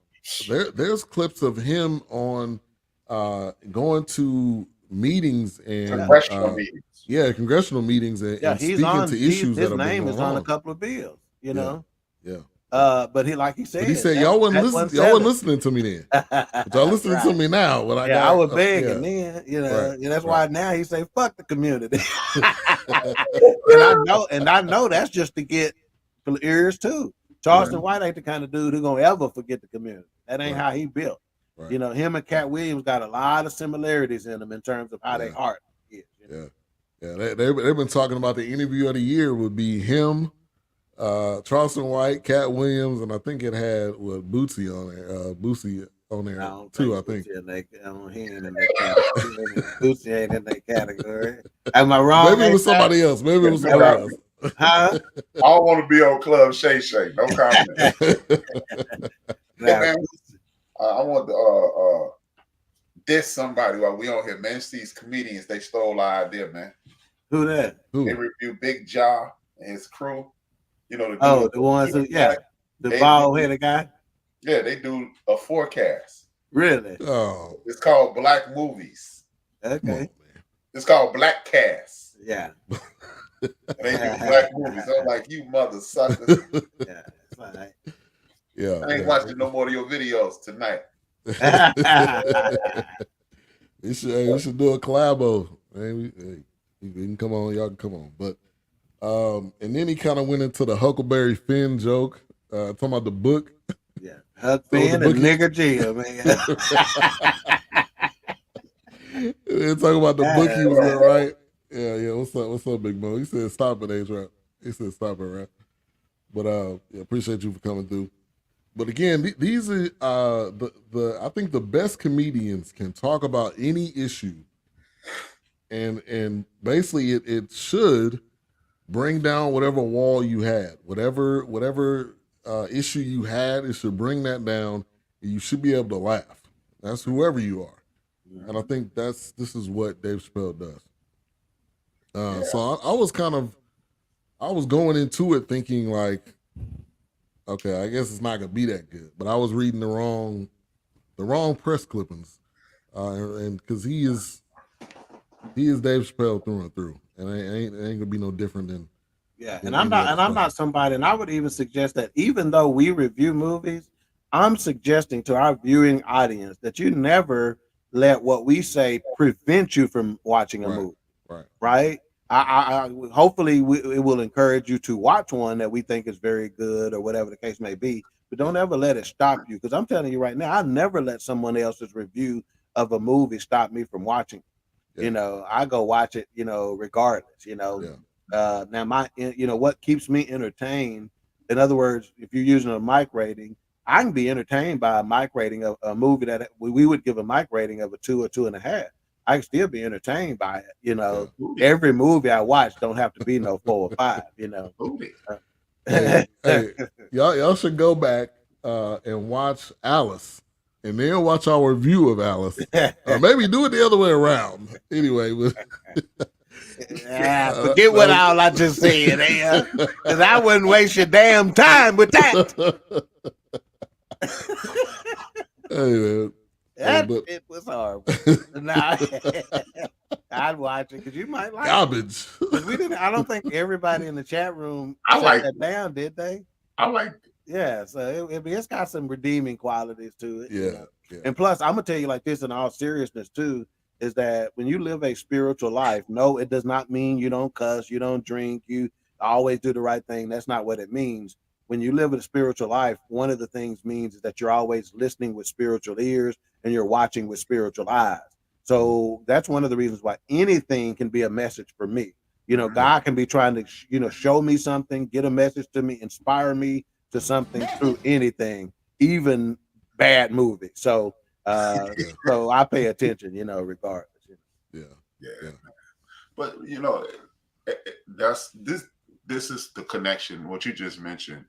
Speaker 3: there's clips of him on going to meetings and
Speaker 4: congressional meetings.
Speaker 3: Yeah, congressional meetings and speaking to issues that have been going on.
Speaker 2: His name is on a couple of bills,
Speaker 3: Yeah.
Speaker 2: But he said,
Speaker 3: but he said y'all wasn't listening to me then. But y'all listening to me now.
Speaker 2: I was begging then, and that's why now he say fuck the community. and I know that's just to get ears too. Charleston White ain't the kind of dude who's gonna ever forget the community. That ain't how he built. Right. Him and Cat Williams got a lot of similarities in them in terms of how they heart is.
Speaker 3: Yeah, they've been talking about the interview of the year would be him, Charleston White, Cat Williams, and I think it had Bootsy on there. Bootsy on there too. I think.
Speaker 2: He ain't in that category. Bootsy ain't in that category. Am I wrong?
Speaker 3: Maybe it was somebody else. Maybe it was somebody else.
Speaker 2: Huh?
Speaker 4: I don't want to be on Club Shay Shay. No comment.
Speaker 2: Now,
Speaker 4: man, I want to diss somebody while we on here, man. It's these comedians, they stole our idea, man.
Speaker 2: who that?
Speaker 3: Who?
Speaker 4: They review Big Jaw and his crew. You know,
Speaker 2: The ones who, the bald headed guy.
Speaker 4: Yeah, they do a forecast.
Speaker 2: Really?
Speaker 3: Oh,
Speaker 4: It's called Black Movies.
Speaker 2: Okay.
Speaker 4: It's called Black Cast.
Speaker 2: Yeah.
Speaker 4: And they do black movies. I'm like, you mother suckers.
Speaker 2: Yeah. It's all right.
Speaker 3: yeah.
Speaker 4: I ain't watching no more of your videos tonight.
Speaker 3: We should do a collabo. Hey, you can come on, y'all can come on. But and then he kind of went into the Huckleberry Finn joke, talking about the book.
Speaker 2: Yeah, Huck Finn and Nigger Jill, man.
Speaker 3: They're talking about the book he was in, right? Yeah. What's up, Big Mo? He said, "Stop it, A-Trap." He said, "Stop it, right?" But appreciate you for coming through. But again, these are the I think the best comedians can talk about any issue, and basically it should bring down whatever wall you had, whatever issue you had. It should bring that down, and you should be able to laugh. That's whoever you are, and I think this is what Dave Chappelle does. So I was going into it thinking like, okay, I guess it's not gonna be that good. But I was reading the wrong press clippings, and because he is Dave Chappelle through and through, and it ain't gonna be no different than.
Speaker 2: Yeah, and I'm not somebody, and I would even suggest that even though we review movies, I'm suggesting to our viewing audience that you never let what we say prevent you from watching a movie. Right. I hopefully it will encourage you to watch one that we think is very good or whatever the case may be, but don't ever let it stop you, because I'm telling you right now, I never let someone else's review of a movie stop me from watching. Yeah. I go watch it, regardless. Now what keeps me entertained, in other words, if you're using a mic rating, I can be entertained by a mic rating of a movie that we would give a mic rating of a 2 or 2.5. I can still be entertained by it. Every movie I watch don't have to be no 4 or 5.
Speaker 3: Hey, y'all should go back and watch Alice, and then watch our review of Alice. Maybe do it the other way around. Anyway,
Speaker 2: forget what all I just said, because I wouldn't waste your damn time with that.
Speaker 3: Hey, man.
Speaker 2: It was horrible. I'd watch it because you might like
Speaker 3: garbage.
Speaker 2: I don't think everybody in the chat room shut that down, did they?
Speaker 4: I like it.
Speaker 2: Yeah, so it's got some redeeming qualities to it.
Speaker 3: Yeah.
Speaker 2: And plus, I'm gonna tell you like this in all seriousness too, is that when you live a spiritual life, no, it does not mean you don't cuss, you don't drink, you always do the right thing. That's not what it means. When you live a spiritual life, one of the things means is that you're always listening with spiritual ears and you're watching with spiritual eyes. So that's one of the reasons why anything can be a message for me. God can be trying to, show me something, get a message to me, inspire me to something through anything, even bad movies. So, so I pay attention, regardless.
Speaker 4: Yeah. But that's this is the connection. What you just mentioned,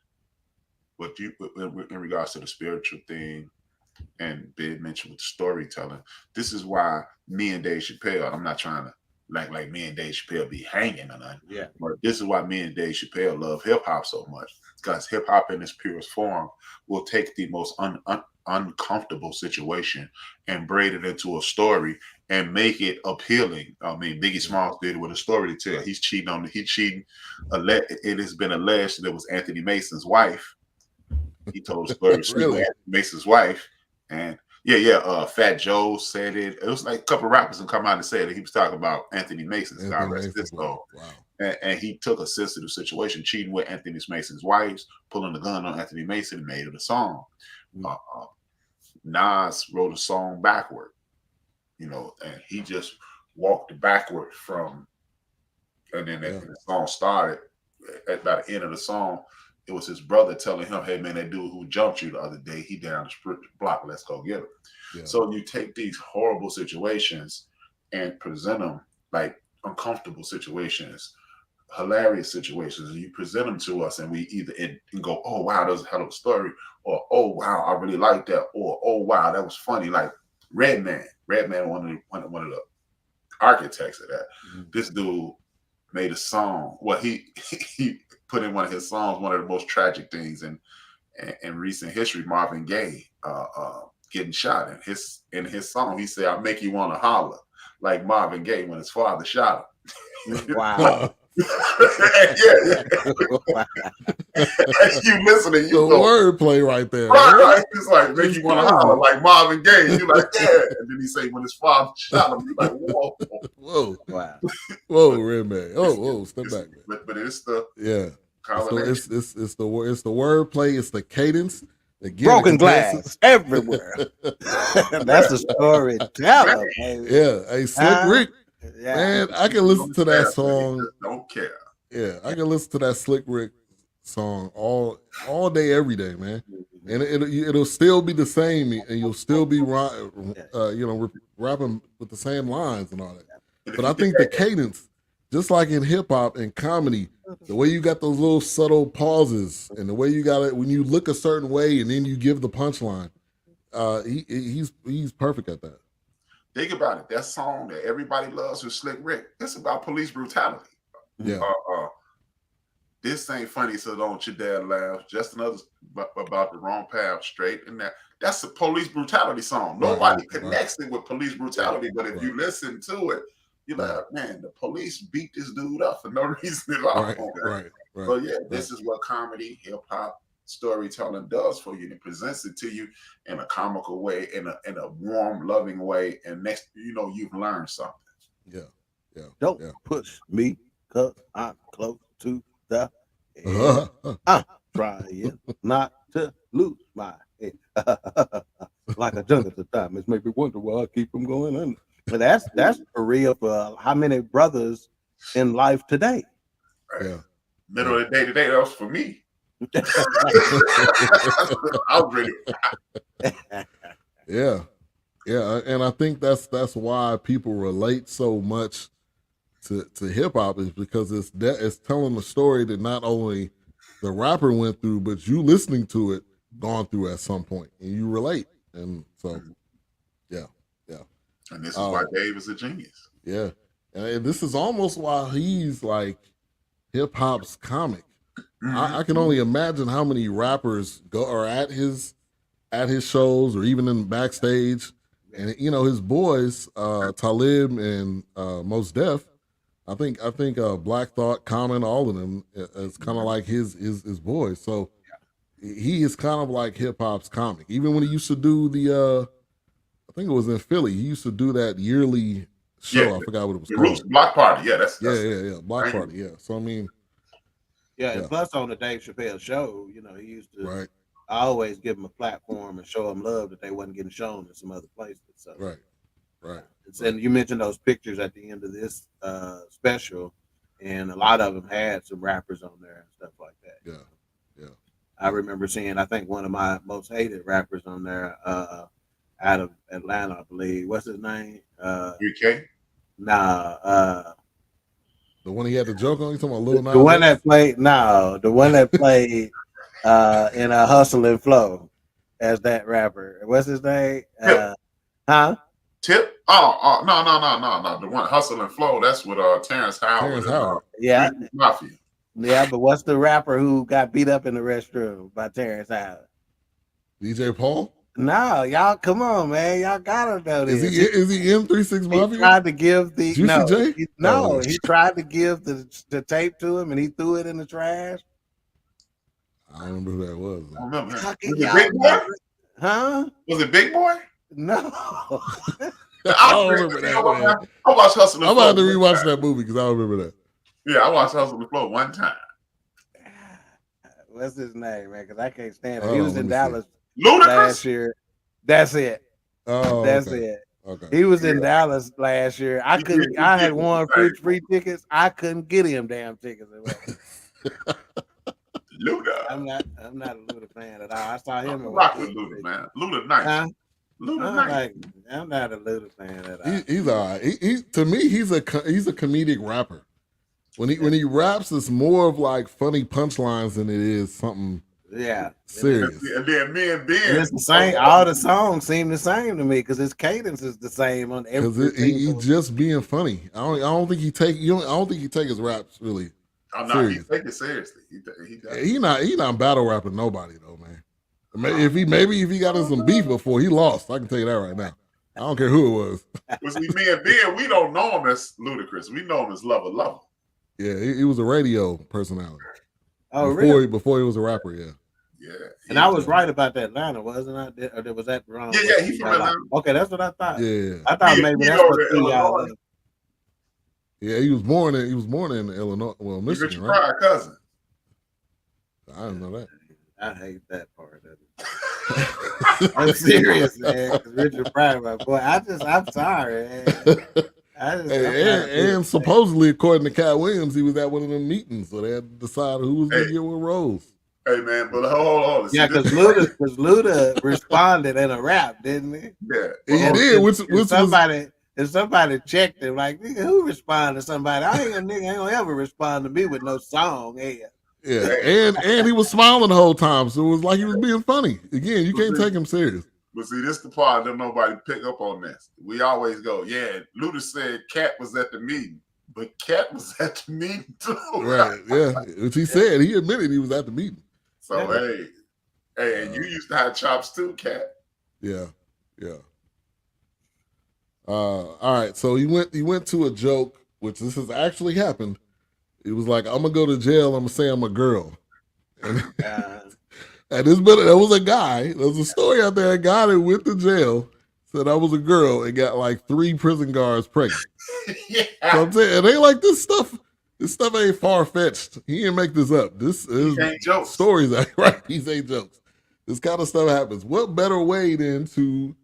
Speaker 4: what you in regards to the spiritual thing, and Bid mentioned with the storytelling. This is why me and Dave Chappelle, I'm not trying to like me and Dave Chappelle be hanging or nothing.
Speaker 2: Yeah.
Speaker 4: But this is why me and Dave Chappelle love hip hop so much, because hip hop in its purest form will take the most uncomfortable situation and braid it into a story and make it appealing. I mean, Biggie Smalls did it with a story to tell. He's cheating. It has been alleged that it was Anthony Mason's wife. He told a story of Anthony Mason's wife. And Fat Joe said it. It was like a couple of rappers and come out and said that he was talking about Anthony Mason's Wow. And he took a sensitive situation, cheating with Anthony Mason's wife, pulling the gun on Anthony Mason, and made it a song. Nas wrote a song backward, and he just walked backward from, and then the song started by the end of the song, it was his brother telling him, "Hey man, that dude who jumped you the other day, he down the block. Let's go get him."
Speaker 3: Yeah.
Speaker 4: So you take these horrible situations and present them like uncomfortable situations, hilarious situations, and you present them to us, and we either and go, "Oh wow, that was a hell of a story," or "Oh wow, I really like that," or "Oh wow, that was funny." Like Redman, one of the architects of that. This dude made a song. Well, he put in one of his songs one of the most tragic things in recent history. Marvin Gaye getting shot in his song. He said, "I'll make you want to holler," like Marvin Gaye when his father shot him.
Speaker 2: Wow.
Speaker 4: Yeah. You listening, you
Speaker 3: the
Speaker 4: go,
Speaker 3: wordplay right there.
Speaker 4: right. It's like make
Speaker 3: It's
Speaker 4: you want to
Speaker 3: crazy.
Speaker 4: holler like Marvin Gaye. You like, yeah. And then he say when his father shot him, you like, whoa.
Speaker 3: Whoa.
Speaker 2: Wow.
Speaker 3: Whoa, Redman. Oh, step back, man.
Speaker 4: But it's the
Speaker 3: Yeah.
Speaker 4: combination.
Speaker 3: It's the wordplay, it's the cadence.
Speaker 2: Broken glass everywhere. That's the storyteller, baby.
Speaker 3: Yeah. Hey, Slick Rick.
Speaker 2: Yeah.
Speaker 3: Man, I can listen to that
Speaker 4: He
Speaker 3: song.
Speaker 4: just don't care.
Speaker 3: Yeah, I can listen to that Slick Rick song all day, every day, man. And it'll still be the same, and you'll still be rapping with the same lines and all that. But I think the cadence, just like in hip hop and comedy, the way you got those little subtle pauses, and the way you got it when you look a certain way, and then you give the punchline, he's perfect at that.
Speaker 4: Think about it. That song that everybody loves with Slick Rick, it's about police brutality.
Speaker 3: Yeah.
Speaker 4: This ain't funny, so don't your dad laugh. Just another about the wrong path, straight and that's a police brutality song. Nobody connects it with police brutality, but if you listen to it, you're like, man, the police beat this dude up for no reason at all.
Speaker 3: Right.
Speaker 4: So yeah, this is what comedy, hip hop, storytelling does for you. It presents it to you in a comical way, in a warm, loving way, and next, you've learned something.
Speaker 3: Yeah.
Speaker 2: Don't push me, cause I'm close to the
Speaker 3: Uh-huh.
Speaker 2: edge. I'm trying not to lose my head. Like a junk at the time. It's made me wonder why I keep them going under. But that's for real for how many brothers in life today.
Speaker 4: Right.
Speaker 3: Yeah.
Speaker 4: Middle of the day today, that was for me. I was ready.
Speaker 3: Yeah, and I think that's why people relate so much to hip hop, is because it's telling a story that not only the rapper went through, but you listening to it gone through at some point, and you relate, and so yeah.
Speaker 4: And this is why Dave is a genius.
Speaker 3: Yeah, and this is almost why he's like hip hop's comic. I can only imagine how many rappers are at his shows or even in backstage, and his boys, Talib and Mos Def. I think Black Thought, Common, all of them is kind of like his boys. So he is kind of like hip hop's comic. Even when he used to do the, I think it was in Philly, he used to do that yearly show.
Speaker 4: Yeah,
Speaker 3: I forgot what it was
Speaker 4: the
Speaker 3: called.
Speaker 4: Roots Block Party. Yeah, that's
Speaker 3: Block Party. Yeah. So I mean.
Speaker 2: Yeah, and plus on the Dave Chappelle show, he used to
Speaker 3: Right.
Speaker 2: always give them a platform and show them love that they wasn't getting shown in some other places. So
Speaker 3: Right.
Speaker 2: And you mentioned those pictures at the end of this special, and a lot of them had some rappers on there and stuff like that.
Speaker 3: Yeah.
Speaker 2: I remember seeing, I think one of my most hated rappers on there, out of Atlanta, I believe. What's his name?
Speaker 4: UK?
Speaker 2: Nah.
Speaker 3: The one he had the joke on, you talking about Lil Nas?
Speaker 2: The one that played in a Hustle and Flow as that rapper. What's his name?
Speaker 4: Tip? Oh, no. The one Hustle and Flow, that's with Terrence Howard.
Speaker 2: Yeah.
Speaker 4: Mafia.
Speaker 2: Yeah, but what's the rapper who got beat up in the restroom by Terrence Howard?
Speaker 3: DJ Paul?
Speaker 2: No, y'all, come on, man. Y'all gotta know this.
Speaker 3: Is he M36 Mafia?
Speaker 2: He tried to give the
Speaker 3: Juicy J?
Speaker 2: he tried to give the tape to him and he threw it in the trash.
Speaker 3: I don't remember who that was.
Speaker 4: I remember.
Speaker 2: How
Speaker 4: Was
Speaker 2: can
Speaker 4: it
Speaker 2: y'all
Speaker 4: Big Boy?
Speaker 2: Huh?
Speaker 4: Was it Big Boy?
Speaker 2: No.
Speaker 3: I don't remember that, man.
Speaker 4: I watched Hustle and
Speaker 3: I'm
Speaker 4: Flow.
Speaker 3: about to rewatch that movie because I don't remember that.
Speaker 4: Yeah, I watched Hustle and Flow one time.
Speaker 2: What's his name, man? Because I can't stand it. He was in Dallas
Speaker 4: Ludacris?
Speaker 2: last year. That's it.
Speaker 3: Oh,
Speaker 2: That's
Speaker 3: okay.
Speaker 2: it.
Speaker 3: Okay.
Speaker 2: He was in Dallas last year. I had won free tickets. I couldn't get him damn tickets.
Speaker 4: Luda.
Speaker 2: I'm not a Luda fan at all. I saw him in
Speaker 4: rock with Luda, man. Luda nice. Luda nice.
Speaker 2: I'm not a Luda fan at all.
Speaker 3: He's all right. He to me, he's a comedic rapper. When he raps, it's more of like funny punchlines than it is something serious.
Speaker 4: And then me and Ben,
Speaker 2: and it's the same. All the songs seem the same to me because his cadence is the same on every.
Speaker 3: Because he's just being funny. I don't think he take his raps really.
Speaker 4: I'm not. He take it seriously.
Speaker 3: He not battle rapping nobody though, man. If he got in some beef before, he lost. I can tell you that right now. I don't care who it was.
Speaker 4: Because me and Ben, we don't know him as Ludacris. We know him as Lover.
Speaker 3: Yeah, he was a radio personality.
Speaker 2: Oh, really?
Speaker 3: Before he was a rapper, yeah.
Speaker 4: Yeah.
Speaker 2: And I was right about that Atlanta, wasn't I? Or was that wrong?
Speaker 4: Yeah, he's from Atlanta.
Speaker 2: Okay, that's what I thought.
Speaker 3: Yeah.
Speaker 2: I thought maybe that's what threw y'all up.
Speaker 3: Yeah, he was born in Illinois, well, Michigan, right?
Speaker 4: Pryor cousin.
Speaker 3: I didn't know that.
Speaker 2: I hate that part of it. I'm serious, man. Richard Pryor, my boy. I'm sorry, man.
Speaker 3: And supposedly, according to Cat Williams, he was at one of them meetings, so they had to decide who was going to get what roles.
Speaker 4: Hey, man, but hold on.
Speaker 2: Yeah, because Luda responded in a rap, didn't he?
Speaker 4: Yeah,
Speaker 3: he did. Which
Speaker 2: somebody checked him, like, nigga, who responded to somebody? I ain't gonna ever respond to me with no song.
Speaker 3: Yeah, and he was smiling the whole time, so it was like he was being funny. Again, you can't take him serious.
Speaker 4: But see, this is the part that nobody pick up on this. We always go, yeah, Luda said Cat was at the meeting, but Cat was at the meeting too.
Speaker 3: Right, yeah. Which he said, he admitted he was at the meeting.
Speaker 4: So, hey, and you used to have chops too, Cat.
Speaker 3: Yeah. All right, so he went to a joke, which this has actually happened. It was like, I'm gonna go to jail. I'm gonna say I'm a girl, and there was a guy. There was a story out there. A guy that went to jail said I was a girl and got like 3 prison guards pregnant.
Speaker 4: Yeah.
Speaker 3: So I'm saying, it ain't like this stuff. This stuff ain't far fetched. He didn't make this up. This is stories, right? These ain't jokes. This kind of stuff happens. What better way than to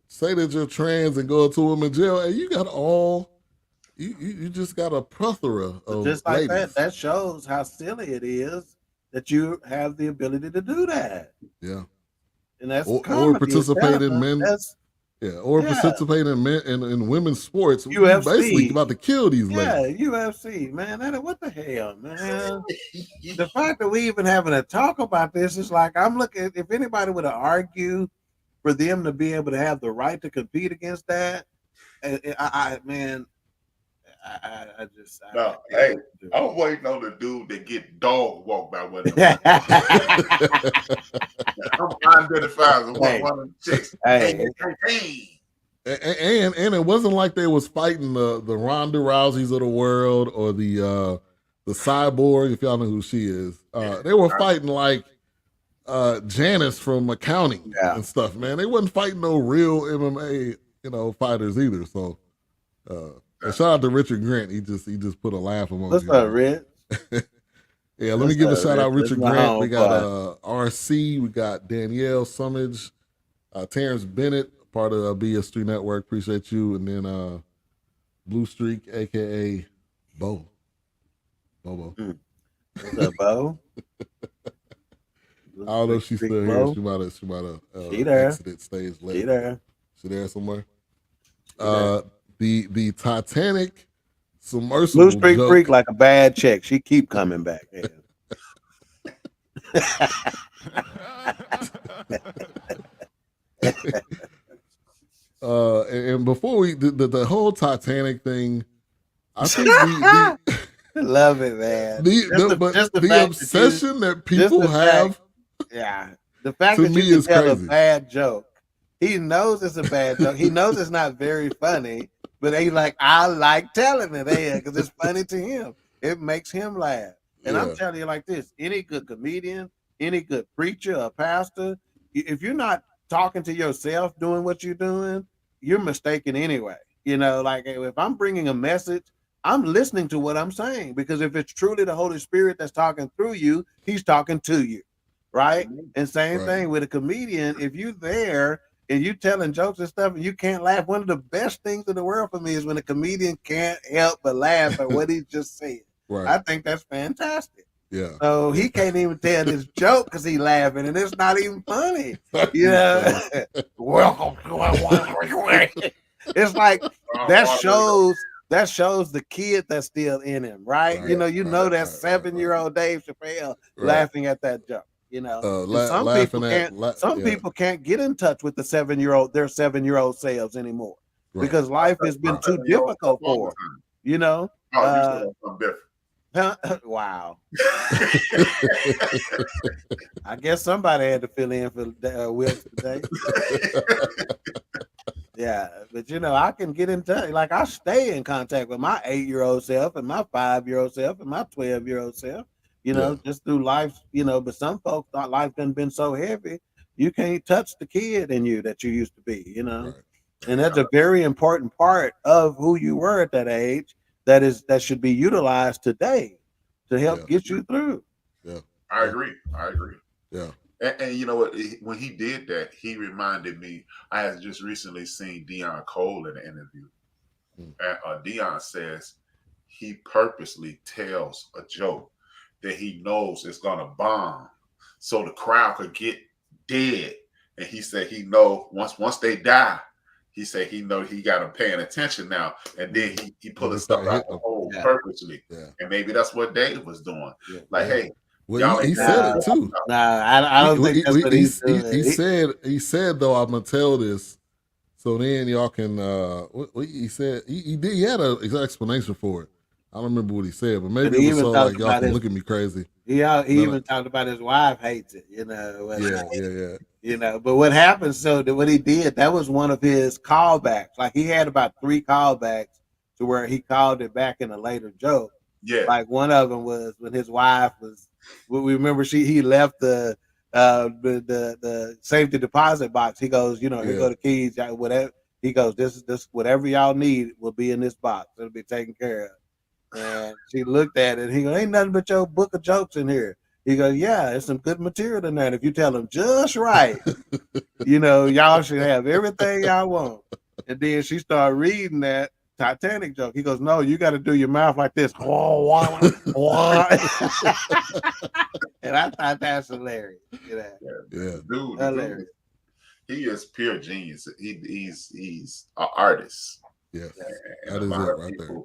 Speaker 3: say that you're trans and go to a woman jail, and you got you just got a plethora of
Speaker 2: just like
Speaker 3: ladies.
Speaker 2: that shows how silly it is that you have the ability to do that.
Speaker 3: Yeah,
Speaker 2: and that's
Speaker 3: or participate in men. Participate in men in women's sports.
Speaker 2: UFC.
Speaker 3: You're basically about to kill these
Speaker 2: Yeah,
Speaker 3: ladies.
Speaker 2: UFC, man. What the hell, man? The fact that we even having a talk about this is like, I'm looking. If anybody would have argued for them to be able to have the right to compete against that,
Speaker 4: I'm waiting on the dude that get dog walked by one of
Speaker 2: them.
Speaker 4: I'm identified as one of them chicks.
Speaker 3: And it wasn't like they was fighting the Ronda Rouseys of the world or the Cyborg, if y'all know who she is. They were fighting like Janice from accounting and stuff, man. They wasn't fighting no real MMA, fighters either. So and shout out to Richard Grant. He just put a laugh emoji.
Speaker 2: What's up, Rich?
Speaker 3: Yeah, let me give a shout out Richard Grant. We got RC, we got Danielle Summage, Terrence Bennett, part of BS3 Network. Appreciate you. And then Blue Streak, aka Bobo.
Speaker 2: What's up, Bo?
Speaker 3: I don't know if she's still here. She might have exited stage late. She there somewhere. The Titanic submersible.
Speaker 2: Blue Streak freak like a bad check. She keep coming back.
Speaker 3: And before we the whole Titanic thing, I think
Speaker 2: love it, man.
Speaker 3: The obsession that people have.
Speaker 2: The fact
Speaker 3: to
Speaker 2: that
Speaker 3: me
Speaker 2: you
Speaker 3: is
Speaker 2: can tell
Speaker 3: crazy.
Speaker 2: a bad joke. He knows it's a bad joke. He knows it's not very funny, but he's like, I like telling it because it's funny to him. It makes him laugh. And I'm telling you like this, any good comedian, any good preacher or pastor, if you're not talking to yourself doing what you're doing, you're mistaken anyway. Like if I'm bringing a message, I'm listening to what I'm saying, because if it's truly the Holy Spirit that's talking through you, he's talking to you, right? And same thing with a comedian. If you're there and you telling jokes and stuff and you can't laugh, one of the best things in the world for me is when a comedian can't help but laugh at what he just said. I think that's fantastic.
Speaker 3: Yeah.
Speaker 2: So he can't even tell this joke because he's laughing, and it's not even funny. You know, welcome. It's like that shows the kid that's still in him, right? You know that 7-year-old Dave Chappelle laughing at that joke. You know, some people can't get in touch with their 7-year-old selves anymore because life has been too difficult for them. You know.
Speaker 4: Oh, you said something different.
Speaker 2: Wow. I guess somebody had to fill in for Wilkes today. Yeah, but you know, I can get in touch. Like I stay in contact with my 8-year-old self and my 5-year-old self and my 12-year-old self. You know, just through life. You know, but some folks thought life done been so heavy, you can't touch the kid in you that you used to be. You know, and that's a very important part of who you were at that age. That should be utilized today to help get you through.
Speaker 3: Yeah,
Speaker 4: I agree.
Speaker 3: Yeah.
Speaker 4: And you know what? When he did that, he reminded me. I had just recently seen Deion Cole in an interview, and Deion says he purposely tells a joke that he knows is gonna bomb, so the crowd could get dead. And he said he know once they die, he said he know he got them paying attention now, and then he pulling stuff out the hole purposely, and maybe that's what Dave was doing. Like, hey.
Speaker 3: Well, he said it too.
Speaker 2: I don't think that's what he's doing.
Speaker 3: He said though, I'm gonna tell this, so then y'all can. What he said, he had an explanation for it. I don't remember what he said, but maybe it was so like y'all can look at me crazy.
Speaker 2: He even talked about his wife hates it. You know.
Speaker 3: Yeah.
Speaker 2: You know, but what happened? So what he did, that was one of his callbacks. Like he had about 3 callbacks to where he called it back in a later joke.
Speaker 4: Yeah.
Speaker 2: Like one of them was when his wife was. We remember he left the safety deposit box. He goes, you know, here go the keys, whatever. He goes, this whatever y'all need will be in this box. It'll be taken care of. And she looked at it. And he goes, ain't nothing but your book of jokes in here. He goes, yeah, there's some good material in there. And if you tell them just right, you know, y'all should have everything y'all want. And then she started reading that Titanic joke. He goes, no, you got to do your mouth like this. And I thought that's hilarious.
Speaker 4: Dude, hilarious. He is pure genius. He's an artist.
Speaker 3: Yes,
Speaker 4: that is it right there.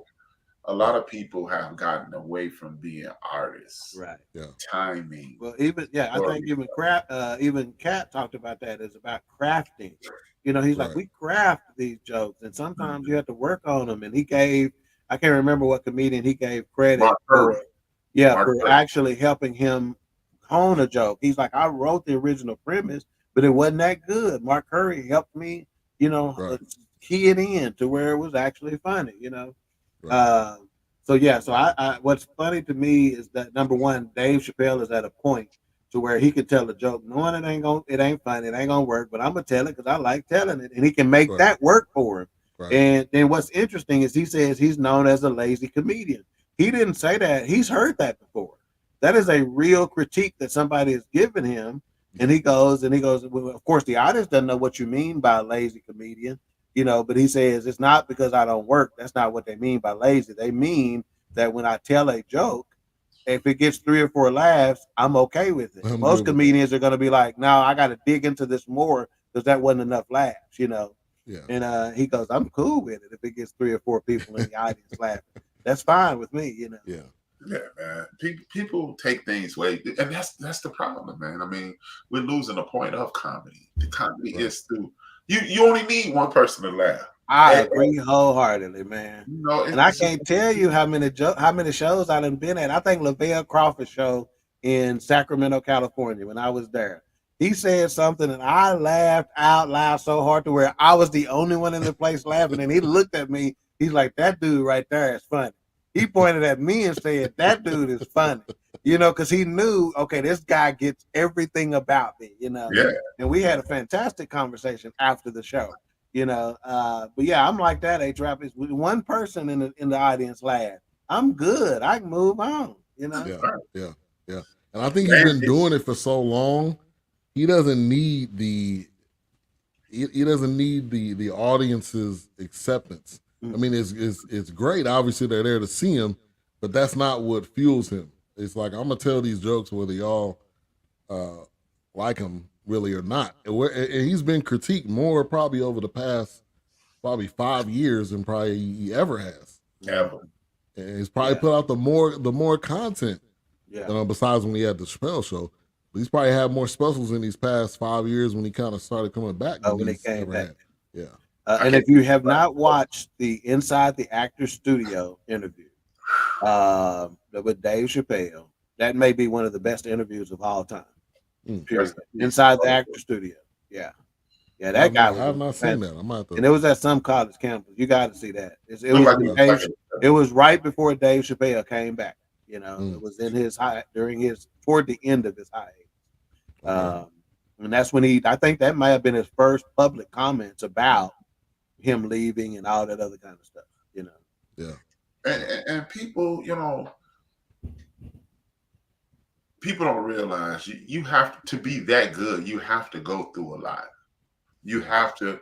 Speaker 4: A lot of people have gotten away from being artists.
Speaker 2: Right.
Speaker 3: Yeah.
Speaker 2: Timing. Well, I think even Kat talked about that. It's about crafting. You know, he's like, we craft these jokes, and sometimes you have to work on them. And he gave, I can't remember what comedian he gave credit for. Yeah, for actually helping him hone a joke. He's like, I wrote the original premise, but it wasn't that good. Mark Curry helped me, you know, key it in to where it was actually funny, you know. So I what's funny to me is that number one, Dave Chappelle is at a point to where he could tell a joke, knowing it ain't funny, it ain't gonna work, but I'm gonna tell it because I like telling it, and he can make that work for him. And then what's interesting is he says he's known as a lazy comedian. He didn't say that. He's heard that before. That is a real critique that somebody has given him. And he goes, well, of course, the audience doesn't know what you mean by a lazy comedian, you know, but he says it's not because I don't work. That's not what they mean by lazy. They mean that when I tell a joke, if it gets 3 or 4 laughs, I'm okay with it. Most comedians are going to be like, no, I got to dig into this more because that wasn't enough laughs, you know.
Speaker 3: Yeah.
Speaker 2: And he goes, I'm cool with it if it gets 3 or 4 people in the audience laughing. That's fine with me, you know.
Speaker 3: Yeah.
Speaker 4: Yeah, man. People take things way, and that's the problem, man. I mean, we're losing the point of comedy. The comedy is to you only need one person to laugh.
Speaker 2: I agree wholeheartedly, man.
Speaker 4: You know,
Speaker 2: and I can't tell you how many shows I done been at. I think Lavelle Crawford's show in Sacramento, California, when I was there. He said something and I laughed out loud so hard to where I was the only one in the place laughing. And he looked at me. He's like, that dude right there is funny. He pointed at me and said, that dude is funny, you know, because he knew, okay, this guy gets everything about me, you know.
Speaker 4: Yeah.
Speaker 2: And we had a fantastic conversation after the show, you know. But yeah, I'm like that, A-Trap. Is one person in the audience laugh, I'm good. I can move on, you know.
Speaker 3: Yeah. And I think he's been doing it for so long. He doesn't need the audience's acceptance. I mean, it's great. Obviously, they're there to see him, but that's not what fuels him. It's like, I'm gonna tell these jokes whether y'all like him really or not. And he's been critiqued more probably over the past 5 years than probably he ever has.
Speaker 4: Ever.
Speaker 3: And he's probably put out the more content.
Speaker 2: Yeah.
Speaker 3: Besides when he had the Chappelle show. But he's probably had more specials in these past 5 years when he kind of started coming back than
Speaker 2: when he
Speaker 3: he's
Speaker 2: came
Speaker 3: ever
Speaker 2: back.
Speaker 3: had. Yeah.
Speaker 2: And if you have not watched the Inside the Actor Studio interview with Dave Chappelle, that may be one of the best interviews of all time. Period. Inside the Actor Studio. Yeah. Yeah, that guy was.
Speaker 3: I have not seen that. I might have to.
Speaker 2: And it was at some college campus. You got to see that. It was right before Dave Chappelle came back. You know, it was in his toward the end of his high age. And that's when I think that might have been his first public comments about him leaving and all that other kind of stuff, you know.
Speaker 3: Yeah.
Speaker 4: And people, you know, people don't realize you have to be that good. You have to go through a lot. You have to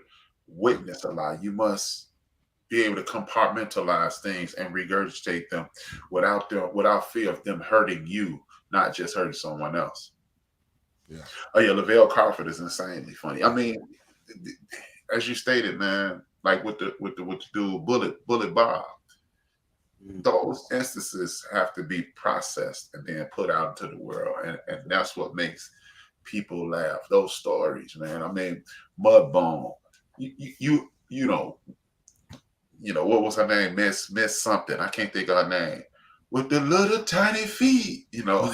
Speaker 4: witness a lot. You must be able to compartmentalize things and regurgitate them without fear of them hurting you, not just hurting someone else.
Speaker 3: Yeah.
Speaker 4: Oh yeah, Lavelle Crawford is insanely funny. I mean, as you stated, man, like with the dude Bullet Bob, those instances have to be processed and then put out into the world, and that's what makes people laugh. Those stories, man. I mean, Mudbone, you know, what was her name? Miss something. I can't think of her name. With the little tiny feet, you know,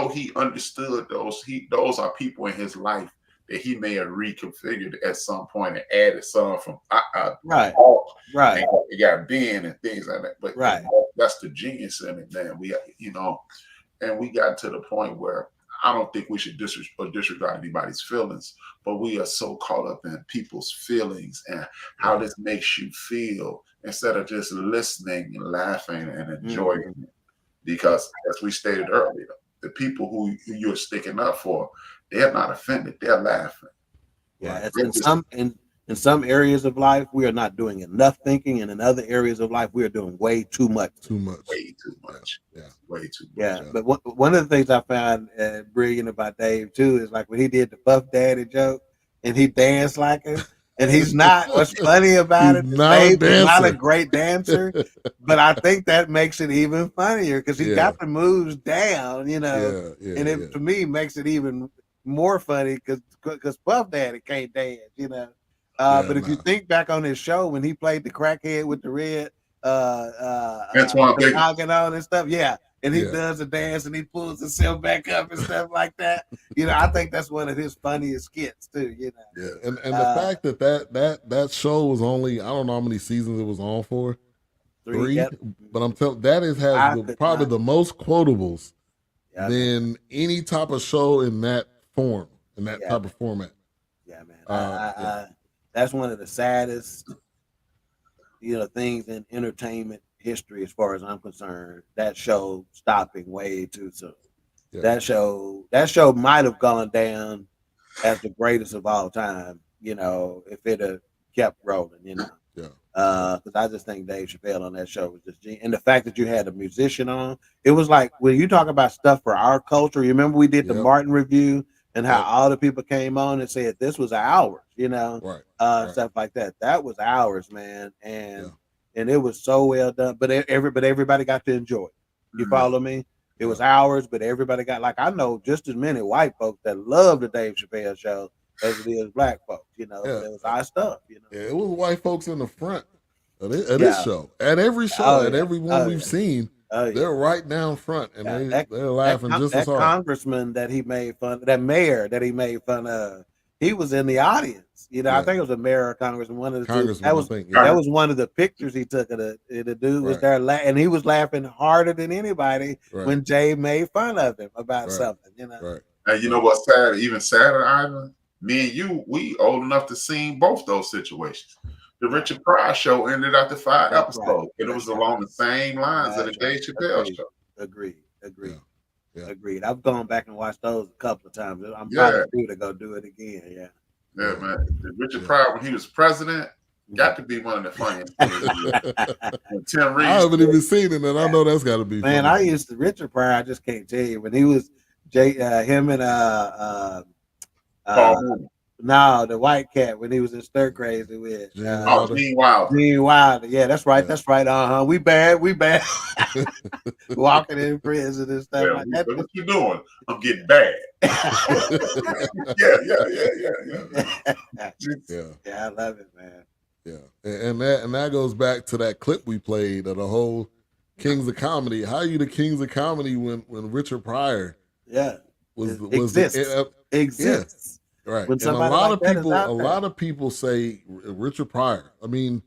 Speaker 4: he understood those. Those are people in his life that he may have reconfigured at some point and added some from
Speaker 2: right.
Speaker 4: You got Ben and things like that. But that's the genius in it, man. And we got to the point where I don't think we should disregard anybody's feelings, but we are so caught up in people's feelings and how this makes you feel instead of just listening and laughing and enjoying it. Because as we stated earlier, the people who you're sticking up for, they're not offended, they're laughing.
Speaker 2: Yeah, in some areas of life, we are not doing enough thinking, and in other areas of life, we are doing way too much.
Speaker 4: Way too much.
Speaker 2: Yeah.
Speaker 4: Way too much.
Speaker 2: Yeah, but one of the things I found brilliant about Dave too is like when he did the Puff Daddy joke and he danced like him, and he's not. What's funny about it? Dave is not a great dancer, but I think that makes it even funnier because he got the moves down, you know. And it to me makes it even more funny because Puff Daddy can't dance, you know. But if you think back on his show when he played the crackhead with the red noggin on and stuff, and he does a dance and he pulls himself back up and stuff like that. You know, I think that's one of his funniest skits too. You know,
Speaker 3: and the fact that show was only, I don't know how many seasons it was on for, 3. But I'm telling that has probably the most quotables than any type of show in that form, in that type of format.
Speaker 2: Yeah, man. That's one of the saddest, things in entertainment history, as far as I'm concerned. That show stopping way too soon. Yeah. That show might have gone down as the greatest of all time, if it had kept rolling, because I just think Dave Chappelle on that show was just genius. And the fact that you had a musician on, it was like when you talk about stuff for our culture. You remember we did the Martin review and how all the people came on and said this was ours, stuff like that. That was ours, man, and it was so well done. But everybody got to enjoy it. You follow me? It was ours, but everybody got, like, I know just as many white folks that love the Dave Chappelle show as it is black folks. It was our stuff.
Speaker 3: Yeah, it was white folks in the front of this show. At every show, at every one we've seen. They're right down front, and they're laughing just as hard.
Speaker 2: That congressman that he made fun, that mayor that he made fun of, he was in the audience. I think it was a mayor or congressman. One of the two. That was one of the pictures he took of the dude was there, and he was laughing harder than anybody when Jay made fun of him about something.
Speaker 4: And you know what's sad? Even sadder, Ivan. Me and you, we old enough to see both those situations. The Richard Pryor show ended after 5 episodes, and it was along the same lines of the Dave Chappelle show.
Speaker 2: Agreed. Agreed. I've gone back and watched those a couple of times. I'm probably due to go do it again.
Speaker 4: Yeah, man. The Richard Pryor, when he was president, Got to be one of the funniest things. When Tim Reed
Speaker 3: I haven't even seen it, and I know that's got to be
Speaker 2: Man,
Speaker 3: funny.
Speaker 2: I used to Richard Pryor. I just can't tell you when he was him and
Speaker 4: Paul Mooney.
Speaker 2: no, the white cat when he was in Stir Crazy with
Speaker 3: Gene
Speaker 4: Oh, Gene Wilder.
Speaker 2: Gene Wilder. Yeah, that's right.
Speaker 3: Yeah.
Speaker 2: That's right. We bad. Walking in prison and stuff like that.
Speaker 4: What you doing? I'm getting bad. Yeah.
Speaker 2: Yeah, I love it, man.
Speaker 3: Yeah, and that goes back to that clip we played of the whole Kings of Comedy. How are you the Kings of Comedy when Richard Pryor
Speaker 2: exists.
Speaker 3: Yeah, right.
Speaker 2: When
Speaker 3: And a lot of people say Richard Pryor. I mean,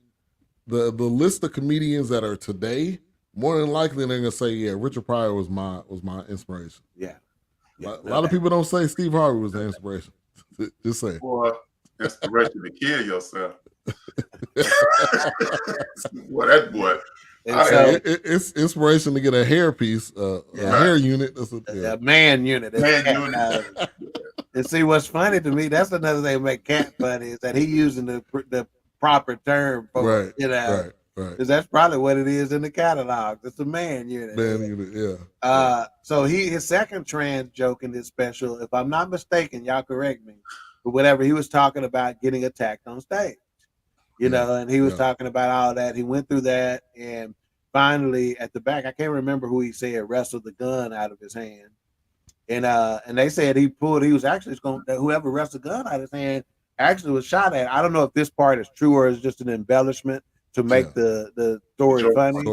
Speaker 3: the list of comedians that are today, more than likely they're gonna say, yeah, Richard Pryor was my inspiration.
Speaker 2: Yeah.
Speaker 3: A lot of people don't say Steve Harvey was the inspiration. Just say.
Speaker 4: Boy, inspiration to kill yourself. Well, that boy.
Speaker 3: It's inspiration to get a hair piece, a hair unit.
Speaker 2: A man unit. And see, what's funny to me, that's another thing that make Cat funny, is that he using the proper term for it,
Speaker 3: Right.
Speaker 2: Because that's probably what it is in the catalog. It's a man unit.
Speaker 3: Yeah.
Speaker 2: So his second trans joke in this special, if I'm not mistaken, y'all correct me, but whatever, he was talking about getting attacked on stage. And he was talking about all that. He went through that, and finally at the back, I can't remember who he said wrestled the gun out of his hand. And they said he was actually whoever wrestled the gun out of his hand actually was shot at. I don't know if this part is true or is just an embellishment to make the story funny.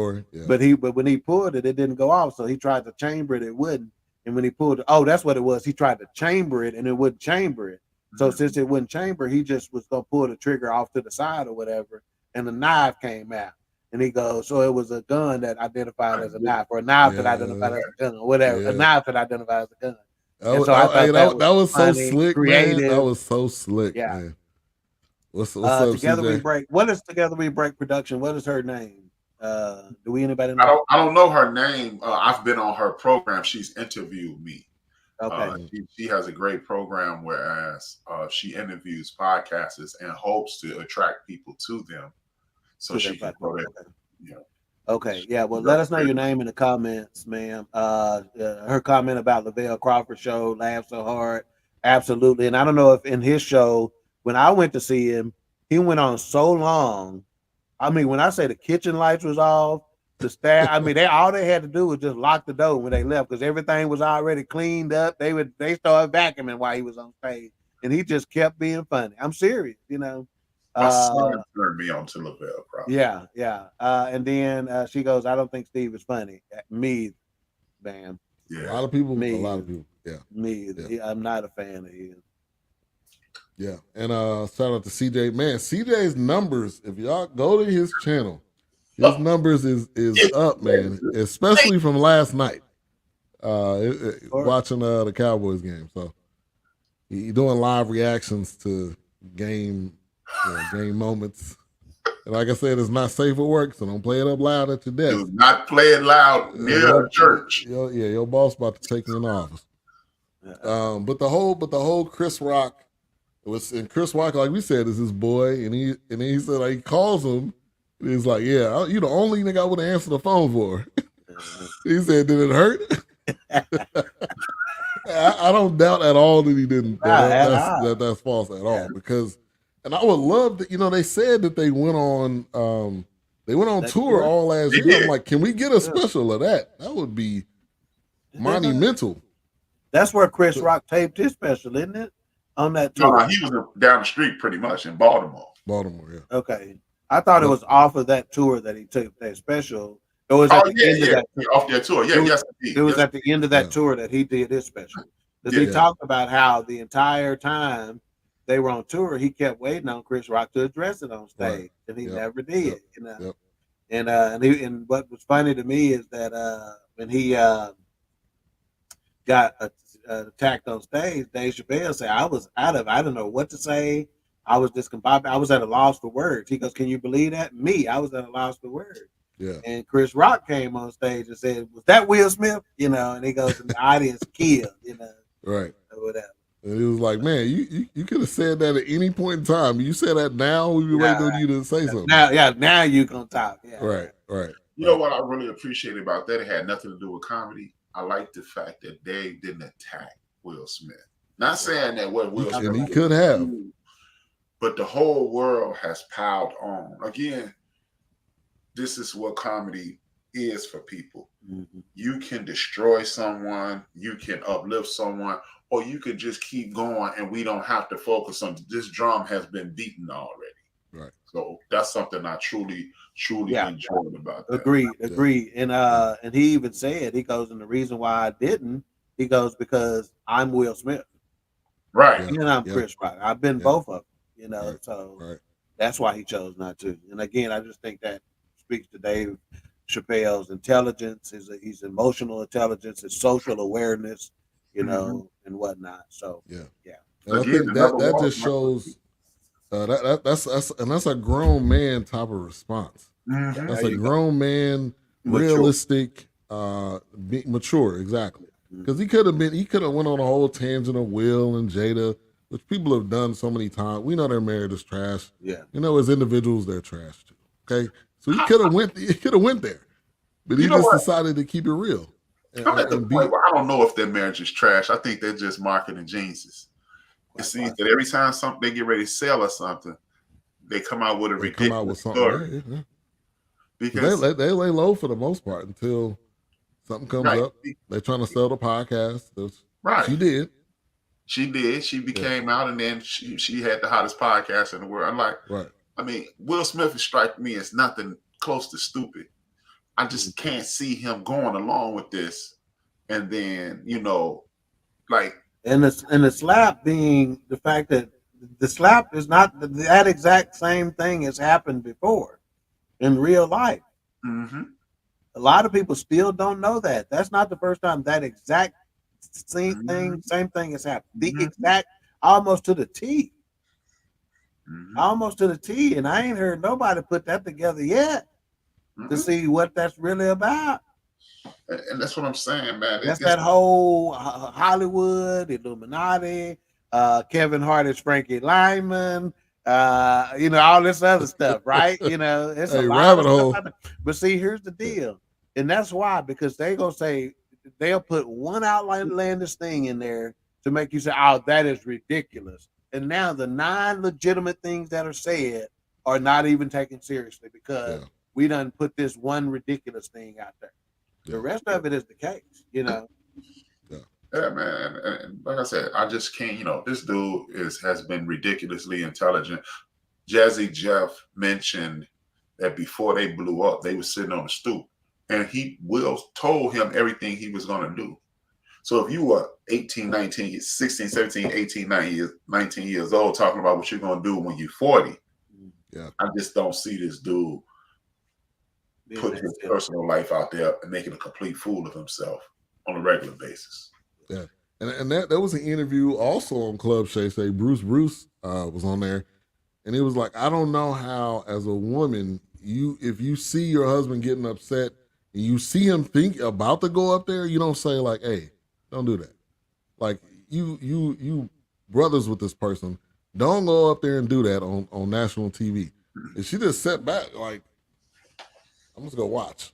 Speaker 2: But when he pulled it, it didn't go off. So he tried to chamber it, it wouldn't. And when he pulled it, that's what it was. He tried to chamber it and it wouldn't chamber it. So since it wouldn't chamber, he just was gonna pull the trigger off to the side or whatever, and the knife came out. And he goes, so it was a gun that identified as a knife, or a knife that identified as a gun, or whatever. A knife that identified as a gun.
Speaker 3: That was so
Speaker 2: funny,
Speaker 3: slick,
Speaker 2: creative.
Speaker 3: man. That was so slick, man. What's up,
Speaker 2: Together
Speaker 3: CJ?
Speaker 2: We Break? What is Together We Break production? What is her name? Do anybody know?
Speaker 4: I don't know her name. I've been on her program. She's interviewed me.
Speaker 2: Okay.
Speaker 4: She has a great program, whereas she interviews podcasters and hopes to attract people to them, so she can go there.
Speaker 2: Okay. Yeah. Well, let us know your name in the comments, ma'am. Her comment about Lavelle Crawford show, laughed so hard, absolutely. And I don't know if in his show, when I went to see him, he went on so long. I mean, when I say the kitchen lights was off, the staff, I mean, all they had to do was just lock the door when they left, because everything was already cleaned up. They started vacuuming while he was on stage, and he just kept being funny. I'm serious,
Speaker 4: My son turned me on to Lavelle, probably.
Speaker 2: Yeah. And then she goes, I don't think Steve is funny. Me, man.
Speaker 3: Yeah. A lot of people. Yeah.
Speaker 2: Me, I'm not a fan of his.
Speaker 3: Yeah. And shout out to CJ. Man, CJ's numbers, if y'all go to his channel, his numbers is up, man, especially from last night. Watching the Cowboys game. So he doing live reactions to game moments. And like I said, it's not safe for work, so don't play it up loud at your desk.
Speaker 4: Do not play it loud near a church.
Speaker 3: Your boss about to take you in office. But the whole Chris Rock and Chris Rock, like we said, is his boy, and he said, like, he calls him. He's like, yeah, you the only nigga I would answer the phone for. He said, did it hurt? I don't doubt at all that he didn't. That's false at all. Because, and I would love that, they said that they went on tour all last year. I'm like, can we get a special of that? That would be monumental.
Speaker 2: That's where Chris Rock taped his special, isn't it? On that tour.
Speaker 4: No, he was down the street pretty much in Baltimore.
Speaker 3: Yeah.
Speaker 2: Okay. I thought it was off of that tour that he took that special. It was at the end of that tour.
Speaker 4: Off their tour.
Speaker 2: It was at the end of that tour that he did his special. Because he talked about how the entire time they were on tour, he kept waiting on Chris Rock to address it on stage, and he never did. And what was funny to me is that when he got attacked on stage, Dave Chappelle said, I didn't know what to say. I was discombobulated. I was at a loss for words. He goes, can you believe that? Me, I was at a loss for words.
Speaker 3: Yeah.
Speaker 2: And Chris Rock came on stage and said, was that Will Smith? And he goes, and the audience killed,
Speaker 3: Right.
Speaker 2: or whatever.
Speaker 3: And it was like, man, you could have said that at any point in time. You said that now, we'd be waiting on you to say something.
Speaker 2: Now you gonna talk. Yeah,
Speaker 3: right.
Speaker 4: You know what I really appreciate about that? It had nothing to do with comedy. I like the fact that Dave didn't attack Will Smith. Not saying that what Will Smith,
Speaker 3: and he could have,
Speaker 4: but the whole world has piled on. Again, this is what comedy is for people.
Speaker 2: Mm-hmm.
Speaker 4: You can destroy someone, you can uplift someone, or you can just keep going, and we don't have to focus on this drum has been beaten already.
Speaker 3: Right.
Speaker 4: So that's something I truly enjoyed about that.
Speaker 2: Agreed. And he even said, he goes, and the reason why I didn't, he goes, because I'm Will Smith.
Speaker 4: Right.
Speaker 2: And I'm Chris Rock. I've been both of them, so that's why he chose not to. And again, I just think that speaks to Dave Chappelle's intelligence, his emotional intelligence, his social awareness, and whatnot. So
Speaker 3: yeah. And again, I think that just shows that's a grown man type of response.
Speaker 4: Mm-hmm.
Speaker 3: That's a grown man, realistic, mature, exactly. Because he could have went on a whole tangent of Will and Jada, which people have done so many times. We know their marriage is trash.
Speaker 2: Yeah.
Speaker 3: As individuals, they're trash too. Okay. So he could have went there. But he just decided to keep it real.
Speaker 4: I'm at the point where I don't know if their marriage is trash. I think they're just marketing geniuses. It seems that every time they get ready to sell or something, they come out with a ridiculous story.
Speaker 3: Yeah. Because they lay low for the most part until something comes up. They're trying to sell the podcast. She did. She became out, and then she had the hottest podcast in the world. I'm like, I mean, Will Smith is striking me as nothing close to stupid. I just can't see him going along with this. And then,
Speaker 2: and the slap being the fact that the slap is not that exact same thing has happened before in real life.
Speaker 4: Mm-hmm.
Speaker 2: A lot of people still don't know that. That's not the first time that exact same thing has happened. The exact, almost to the T. Almost to the T. And I ain't heard nobody put that together yet to see what that's really about.
Speaker 4: And that's what I'm saying, man.
Speaker 2: That's that whole Hollywood, Illuminati, Kevin Hart is Frankie Lyman, all this other stuff, right? It's a rabbit hole. But see, here's the deal. And that's why, because they're going to say, they'll put one outlandish thing in there to make you say, oh, that is ridiculous. And now the non-legitimate things that are said are not even taken seriously because we done put this one ridiculous thing out there. The rest of it is the case,
Speaker 4: Yeah, man. And like I said, I just can't, this dude has been ridiculously intelligent. Jazzy Jeff mentioned that before they blew up, they were sitting on a stoop. And Will told him everything he was going to do. So if you were 18, 19, 16, 17, 18, 19 years old talking about what you're going to do when you're 40, I just don't see this dude putting his personal life out there and making a complete fool of himself on a regular basis.
Speaker 3: Yeah. And that was an interview also on Club Shay Say. Bruce was on there, and he was like, I don't know how, as a woman, if you see your husband getting upset and you see him about to go up there, you don't say like, hey, don't do that. Like you brothers with this person, don't go up there and do that on national TV. And she just sat back like, I'm just gonna watch.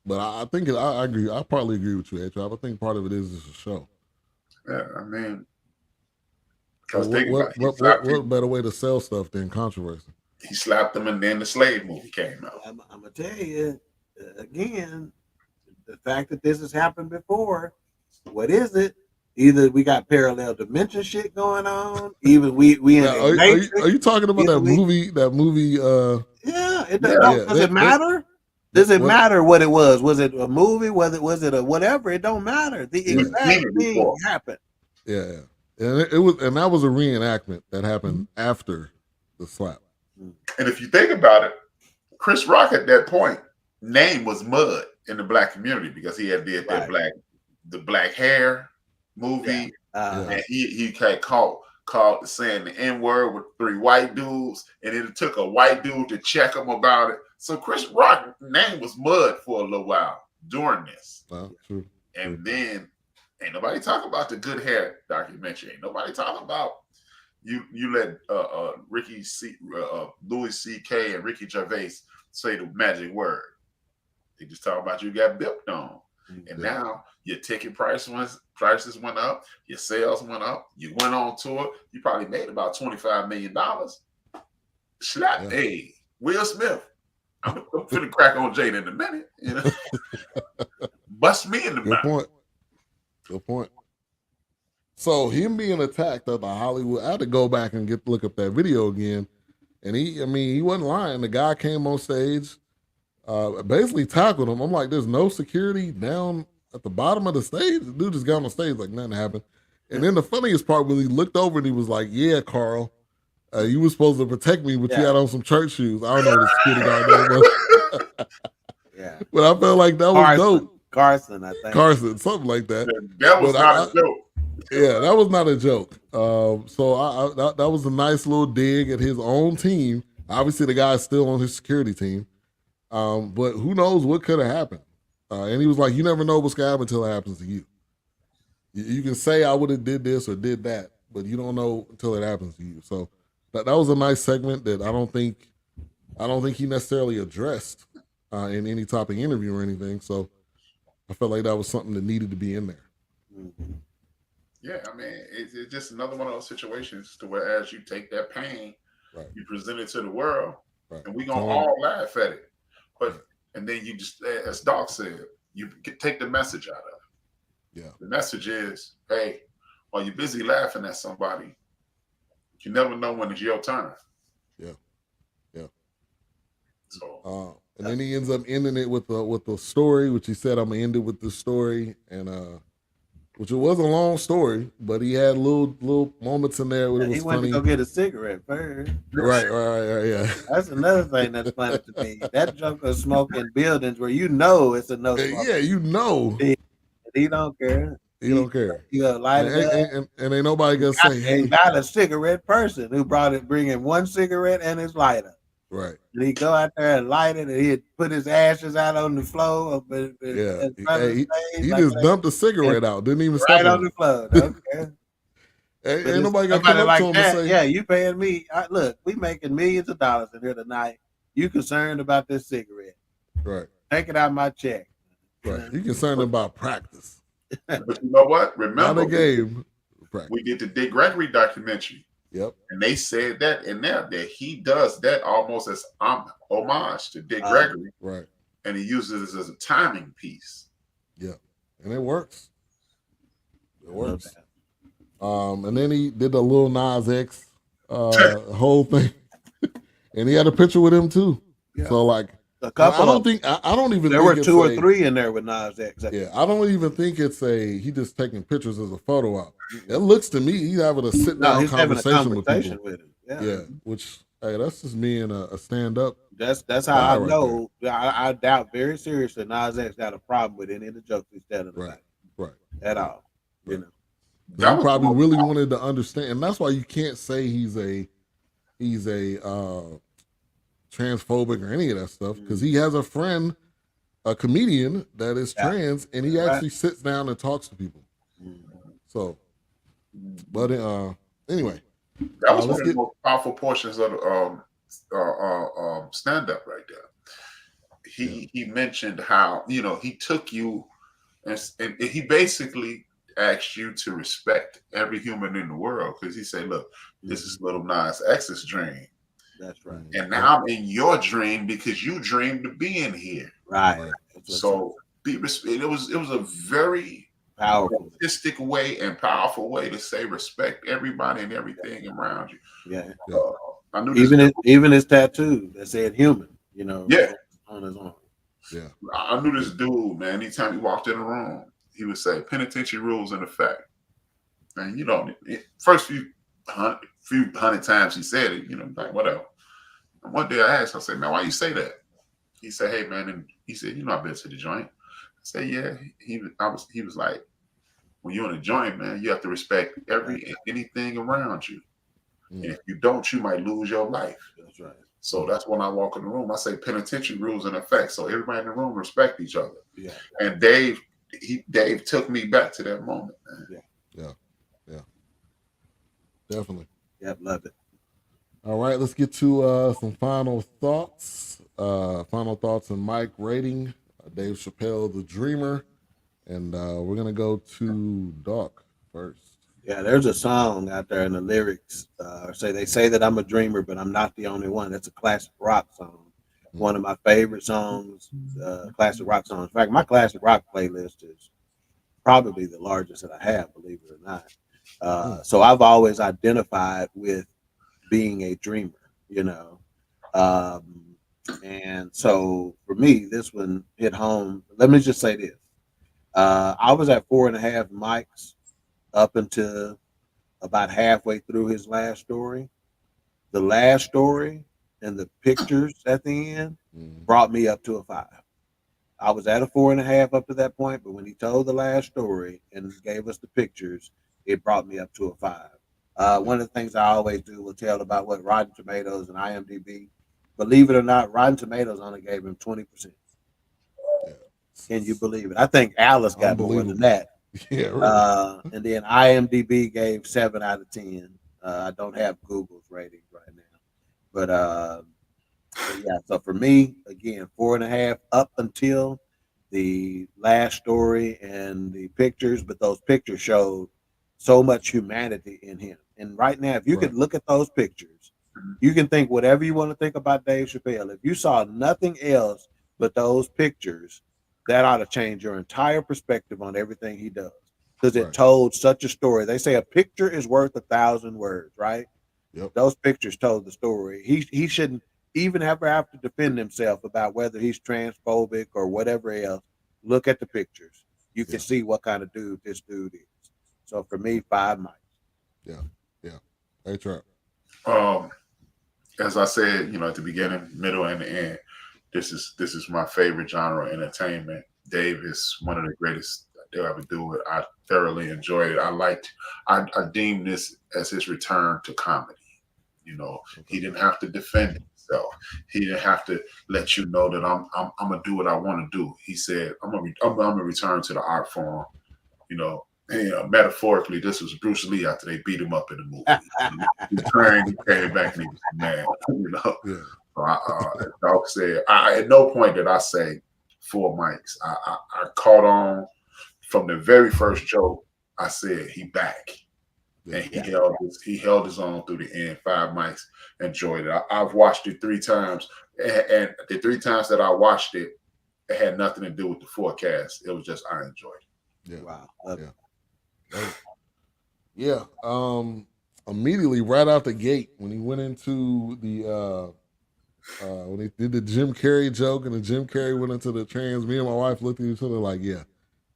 Speaker 3: But I think I agree. I partly agree with you, H-Rob. I think part of it is just a show.
Speaker 4: Yeah, I mean,
Speaker 3: what better way to sell stuff than controversy?
Speaker 4: He slapped them, and then the Slave movie came out.
Speaker 2: I'm gonna tell you again, the fact that this has happened before. What is it? Either we got parallel dimension shit going on. Even we in
Speaker 3: are you talking about that movie? That movie?
Speaker 2: Does it matter? Does it matter what it was? Was it a movie? Was it a whatever? It don't matter. The exact thing happened.
Speaker 3: Yeah. And it was, and that was a reenactment that happened after the slap.
Speaker 4: And if you think about it, Chris Rock at that point name was Mud in the black community because he had did that the black hair movie, and he got called saying the N-word with 3 white dudes, and it took a white dude to check him about it. So Chris Rock's name was Mud for a little while during this.
Speaker 3: True.
Speaker 4: And then Ain't nobody talking about the Good Hair documentary. Ain't nobody talking about you let Louis C.K. and Ricky Gervais say the magic word. They just talk about you got bipped on. And now your ticket prices went up, your sales went up, you went on tour, you probably made about $25 million. Slap, hey, Will Smith. I'm finna crack on Jada in a minute, you know. Bust me in the mouth.
Speaker 3: Good point. So him being attacked at the Hollywood, I had to go back and look up that video again. And he wasn't lying. The guy came on stage, basically tackled him. I'm like, there's no security down at the bottom of the stage. The dude just got on the stage like nothing happened. And then the funniest part was he looked over and he was like, yeah, Carl, you were supposed to protect me, but you had on some church shoes. I don't know what the security guard name was.
Speaker 2: Yeah.
Speaker 3: But I felt like that was dope.
Speaker 2: Carson, I think.
Speaker 3: Carson, something like that.
Speaker 4: That was not a joke.
Speaker 3: Yeah, that was not a joke. So that was a nice little dig at his own team. Obviously, the guy's still on his security team. But who knows what could have happened. And he was like, you never know what's going to happen until it happens to you. You can say I would have did this or did that, but you don't know until it happens to you. So that was a nice segment that I don't think he necessarily addressed in any type of interview or anything. So I felt like that was something that needed to be in there.
Speaker 2: Mm-hmm.
Speaker 4: Yeah, I mean, it's just another one of those situations to where as you take that pain, you present it to the world, and we're going to all laugh at it. And then you just, as Doc said, you can take the message out of it.
Speaker 3: Yeah.
Speaker 4: The message is, hey, while you're busy laughing at somebody, you never know when it's your turn.
Speaker 3: Yeah.
Speaker 4: So,
Speaker 3: and then he ends up ending it with the story, which he said, I'm gonna end it with this story, and which it was a long story, but he had little moments in there where it was
Speaker 2: he went
Speaker 3: funny.
Speaker 2: to go get a cigarette first.
Speaker 3: Right, yeah.
Speaker 2: That's another thing that's funny to me. That joke of smoking buildings where you know it's a no smoke.
Speaker 3: Yeah, you know.
Speaker 2: He don't care.
Speaker 3: He don't care.
Speaker 2: He gonna light it up.
Speaker 3: And ain't nobody gonna say, hey.
Speaker 2: He got a cigarette person who bring in one cigarette and his lighter.
Speaker 3: Right.
Speaker 2: And he'd go out there and light it, and he'd put his ashes out on the floor.
Speaker 3: He just dumped a cigarette out. Didn't even step
Speaker 2: on the floor. Okay.
Speaker 3: Ain't nobody gonna come up to him and say,
Speaker 2: yeah, you paying me. Look, we making millions of dollars in here tonight. You concerned about this cigarette.
Speaker 3: Right.
Speaker 2: Take it out of my check.
Speaker 3: Right. You concerned about practice.
Speaker 4: But you know what? Remember,
Speaker 3: not a game.
Speaker 4: We did the Dick Gregory documentary.
Speaker 3: Yep.
Speaker 4: And they said that in there that he does that almost as homage to Dick Gregory.
Speaker 3: Right.
Speaker 4: And he uses it as a timing piece.
Speaker 3: Yeah. And it works. It works. And then he did the Lil Nas X whole thing. And he had a picture with him too. Yeah. So like
Speaker 2: a couple
Speaker 3: I don't even
Speaker 2: there
Speaker 3: think
Speaker 2: were two or three in there with Nas X.
Speaker 3: Yeah, I don't even think it's he just taking pictures as a photo op. It looks to me he's having a sit down conversation with people.
Speaker 2: With him.
Speaker 3: Yeah, which that's just me and a stand up.
Speaker 2: That's how I know. I doubt very seriously Nas X got a problem with any of the jokes he's telling.
Speaker 3: Right.
Speaker 2: At all. You know.
Speaker 3: He probably really wanted to understand, and that's why you can't say he's a transphobic or any of that stuff, because he has a friend, a comedian that is trans, and he actually sits down and talks to people. So, but anyway,
Speaker 4: that was one of the most powerful portions of stand up right there. He mentioned how he took you and he basically asked you to respect every human in the world, because he said, look, this is Lil Nas X's dream.
Speaker 2: That's right.
Speaker 4: And now I'm in your dream because you dreamed of being here.
Speaker 2: Right.
Speaker 4: So it was a very
Speaker 2: powerful,
Speaker 4: artistic way and powerful way to say respect everybody and everything around you.
Speaker 2: Yeah.
Speaker 4: I knew
Speaker 2: even his tattoo that said human, on his arm.
Speaker 3: Yeah.
Speaker 4: I knew this dude, man. Anytime he walked in the room, he would say penitentiary rules in effect. And first few hundred times he said it, like whatever. And one day I asked, I said, man, why you say that? He said, hey man, and he said, I've been to the joint. I said, yeah. He was like, when you're in a joint, man, you have to respect anything around you. And if you don't, you might lose your life.
Speaker 2: That's right.
Speaker 4: So that's when I walk in the room. I say penitentiary rules in effect. So everybody in the room respect each other.
Speaker 2: Yeah.
Speaker 4: And Dave, Dave took me back to that moment, man.
Speaker 3: Yeah. Definitely.
Speaker 2: Yep, love it.
Speaker 3: All right, let's get to some final thoughts. Final thoughts and Mike rating. Dave Chappelle, The Dreamer. And we're going to go to Doc first.
Speaker 2: Yeah, there's a song out there in the lyrics. They say that I'm a dreamer, but I'm not the only one. It's a classic rock song. One of my favorite songs, classic rock songs. In fact, my classic rock playlist is probably the largest that I have, believe it or not. So I've always identified with being a dreamer, you know. And so for me, this one hit home. Let me just say this. I was at 4.5 mics up until about halfway through his last story. The last story and the pictures at the end brought me up to a 5. I was at a 4.5 up to that point, but when he told the last story and gave us the pictures, it brought me up to a 5. One of the things I always do will tell about what Rotten Tomatoes and IMDb. Believe it or not, Rotten Tomatoes only gave him 20%. Can you believe it? I think Alice got more than that.
Speaker 3: Yeah, really.
Speaker 2: And then IMDb gave 7 out of 10. I don't have Google's ratings right now, but yeah. So for me, again, 4.5 up until the last story and the pictures, but those pictures showed so much humanity in him. And right now, if you could look at those pictures, you can think whatever you want to think about Dave Chappelle. If you saw nothing else but those pictures, that ought to change your entire perspective on everything he does, because it told such a story. They say a picture is worth 1,000 words, right?
Speaker 3: Yep.
Speaker 2: Those pictures told the story. He shouldn't even ever have to defend himself about whether he's transphobic or whatever else. Look at the pictures. You can see what kind of dude this dude is. So for me, 5 mics.
Speaker 3: Yeah. Hey, Trap.
Speaker 4: As I said, at the beginning, middle, and the end, this is my favorite genre of entertainment. Dave is one of the greatest they'll ever do it. I thoroughly enjoyed it. I deem this as his return to comedy. He didn't have to defend himself. He didn't have to let you know that I'm gonna do what I want to do. He said, I'm gonna return to the art form. Metaphorically, this was Bruce Lee after they beat him up in the movie. He turned, he came back, and he was mad.
Speaker 3: Yeah.
Speaker 4: So Dog said, at no point did I say 4 mics. I caught on from the very first joke. I said he back, and he held his own through the end. 5 mics, enjoyed it. I've watched it 3 times, and the 3 times that I watched it, it had nothing to do with the forecast. It was just I enjoyed it.
Speaker 3: Yeah.
Speaker 2: Wow.
Speaker 3: Yeah. Immediately right out the gate when he went into the when he did the Jim Carrey joke and the Jim Carrey went into the trans, me and my wife looked at each other like, yeah,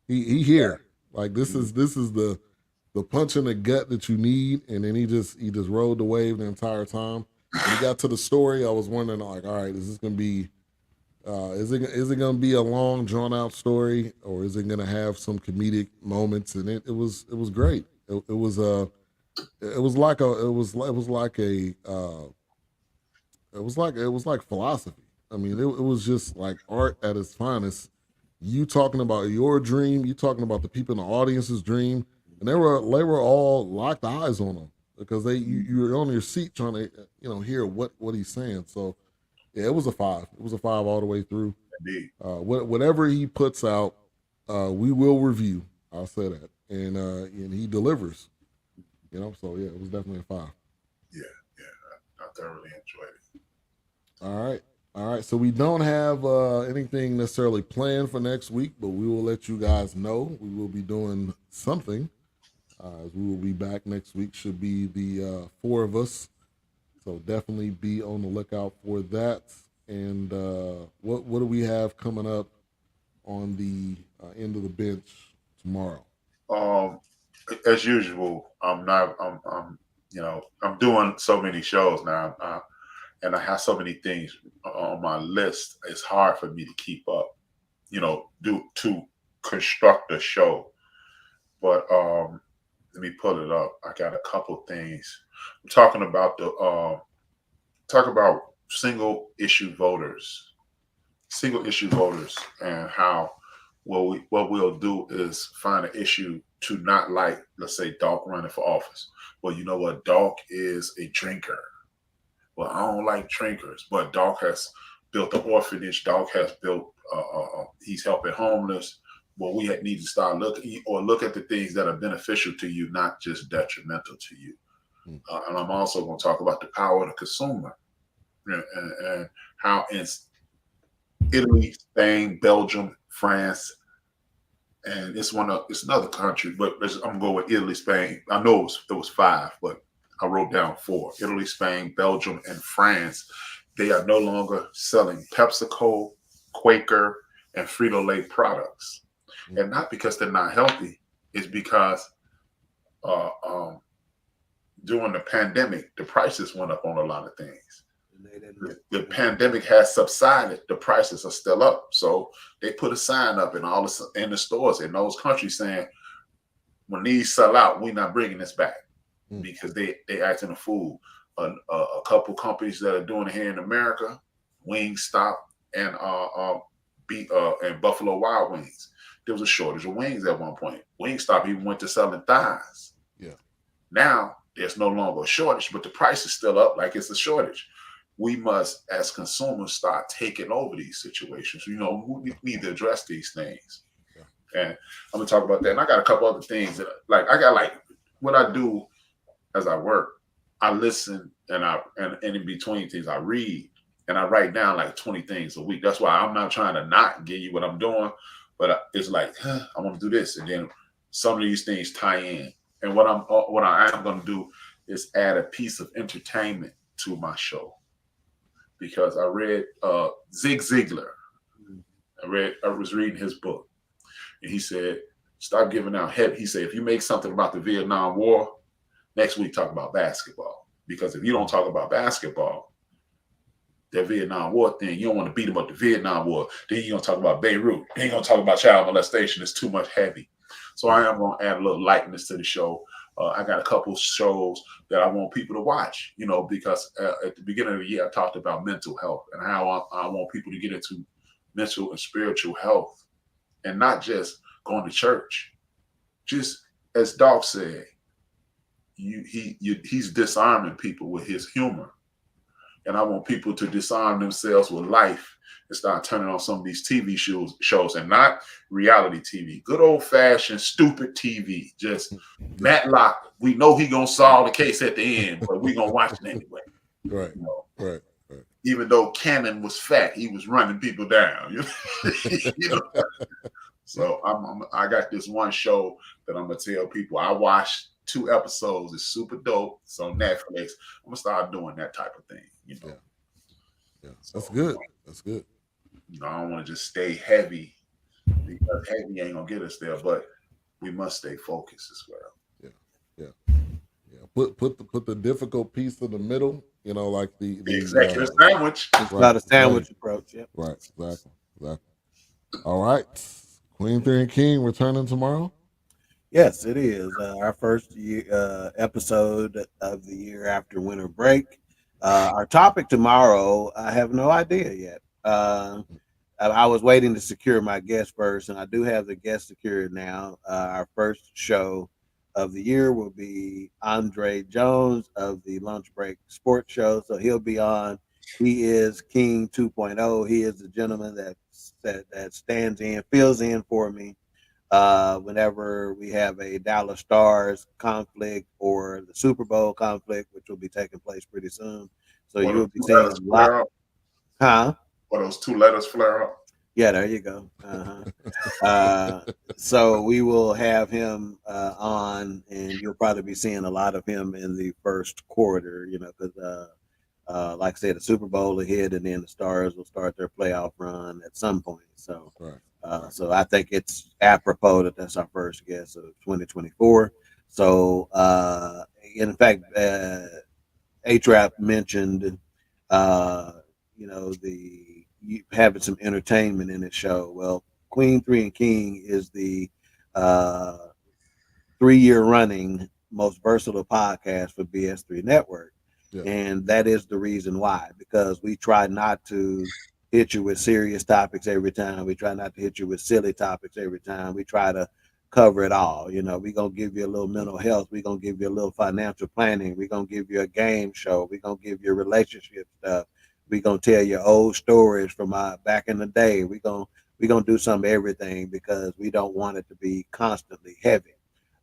Speaker 3: he here. Like this is the punch in the gut that you need, and then he just rode the wave the entire time. When he got to the story, I was wondering like, all right, is this gonna be is it gonna be a long drawn out story, or is it gonna have some comedic moments? And it was great. It was like philosophy. I mean, it was just like art at its finest. You talking about your dream, you talking about the people in the audience's dream, and they were all locked eyes on him because you're on your seat trying to hear what he's saying. So yeah, it was a 5. It was a 5 all the way through.
Speaker 4: Indeed.
Speaker 3: Whatever he puts out, we will review. I'll say that, and he delivers. So yeah, it was definitely a 5.
Speaker 4: Yeah, I thoroughly enjoyed it.
Speaker 3: All right. So we don't have anything necessarily planned for next week, but we will let you guys know. We will be doing something. As we will be back next week. Should be the 4 of us. So definitely be on the lookout for that. And what do we have coming up on the end of the bench tomorrow?
Speaker 4: As usual, I'm doing so many shows now, and I have so many things on my list. It's hard for me to keep up, to construct a show. But let me pull it up. I got a couple things. I'm talking about single issue voters, and how what we'll do is find an issue to not like, let's say, Dolph running for office. Well, you know what? Dolph is a drinker. Well, I don't like drinkers, but Dolph has built an orphanage. Dolph has built. He's helping homeless. Well, we need to start looking or look at the things that are beneficial to you, not just detrimental to you. And I'm also going to talk about the power of the consumer and how in Italy, Spain, Belgium, France, and it's another country, but I'm going to go with Italy, Spain. I know it was 5, but I wrote down 4: Italy, Spain, Belgium, and France. They are no longer selling PepsiCo, Quaker, and Frito-Lay products, and not because they're not healthy. It's because during the pandemic, the prices went up on a lot of things. The pandemic has subsided. The prices are still up. So they put a sign up in the stores in those countries saying, when these sell out, we're not bringing this back because they acting a fool. A couple companies that are doing it here in America, Wingstop and Buffalo Wild Wings. There was a shortage of wings at one point. Wingstop even went to selling thighs.
Speaker 3: Yeah.
Speaker 4: Now there's no longer a shortage, but the price is still up like it's a shortage. We must, as consumers, start taking over these situations. We need to address these things. Yeah. And I'm gonna talk about that. And I got a couple other things that, what I do as I work. I listen and in between things I read and I write down like 20 things a week. That's why I'm not trying to not give you what I'm doing, but it's like I want to do this, and then some of these things tie in. And what I am going to do is add a piece of entertainment to my show. Because I read Zig Ziglar. I was reading his book, and he said, "Stop giving out heavy." He said, "If you make something about the Vietnam War, next week talk about basketball. Because if you don't talk about basketball, that Vietnam War thing, you don't want to beat them up the Vietnam War. Then you're gonna talk about Beirut. Then you're gonna talk about child molestation. It's too much heavy." So I am gonna add a little lightness to the show. I got a couple shows that I want people to watch, because at the beginning of the year, I talked about mental health and how I want people to get into mental and spiritual health and not just going to church. Just as Dolph said, he's disarming people with his humor. And I want people to disarm themselves with life and start turning on some of these TV shows and not reality TV. Good old fashioned stupid TV. Just Matlock. We know he gonna solve the case at the end, but we gonna watch it anyway.
Speaker 3: Right. Right.
Speaker 4: Even though Cannon was fat, he was running people down. So I got this one show that I'm gonna tell people I watched 2 episodes. It's super dope. It's on Netflix. I'm gonna start doing that type of thing.
Speaker 3: Yeah. That's good. That's good.
Speaker 4: I don't want to just stay heavy because heavy ain't gonna get us there, but we must stay focused as well.
Speaker 3: Yeah. Put the difficult piece in the middle. Like the
Speaker 4: executive sandwich.
Speaker 2: It's not a sandwich approach. Yeah.
Speaker 3: Right. Exactly. All right. Queen 3 and King returning tomorrow.
Speaker 2: Yes, it is our first episode of the year after winter break. Our topic tomorrow, I have no idea yet. I was waiting to secure my guest first, and I do have the guest secured now. Our first show of the year will be Andre Jones of the Lunch Break Sports Show. So he'll be on. He is King 2.0. He is the gentleman that stands in, fills in for me whenever we have a Dallas Stars conflict or the Super Bowl conflict, which will be taking place pretty soon. So you will be seeing a lot. Huh?
Speaker 4: Or those 2 letters flare up.
Speaker 2: Yeah, there you go. So we will have him on, and you'll probably be seeing a lot of him in the first quarter, because like I said, the Super Bowl ahead, and then the Stars will start their playoff run at some point. So, so I think it's apropos that that's our first guest of 2024. So, in fact, A-Trap mentioned, having some entertainment in the show. Well, Queen 3 and King is the 3-year running most versatile podcast for BS3 Network. Yeah. And that is the reason why, because we try not to hit you with serious topics every time. We try not to hit you with silly topics every time. We try to cover it all. You know, we're gonna give you a little mental health. We're gonna give you a little financial planning. We're gonna give you a game show. We're gonna give you relationship stuff. We're gonna tell you old stories from back in the day. We're gonna do some everything because we don't want it to be constantly heavy.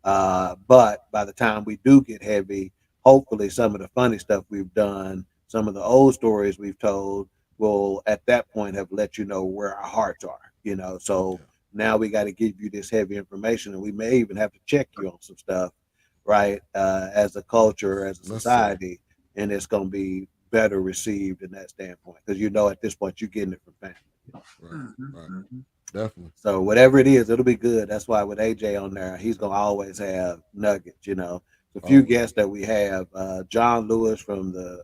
Speaker 2: But by the time we do get heavy, hopefully some of the funny stuff we've done, some of the old stories we've told, will at that point have let you know where our hearts are. You know, so now we got to give you this heavy information, and we may even have to check you on some stuff, right? As a culture, as a society, and it's going to be better received in that standpoint because you know at this point you're getting it from family.
Speaker 3: Right. Definitely.
Speaker 2: So whatever it is, it'll be good. That's why with AJ on there, he's gonna always have nuggets. You know, a few guests that we have: John Lewis from the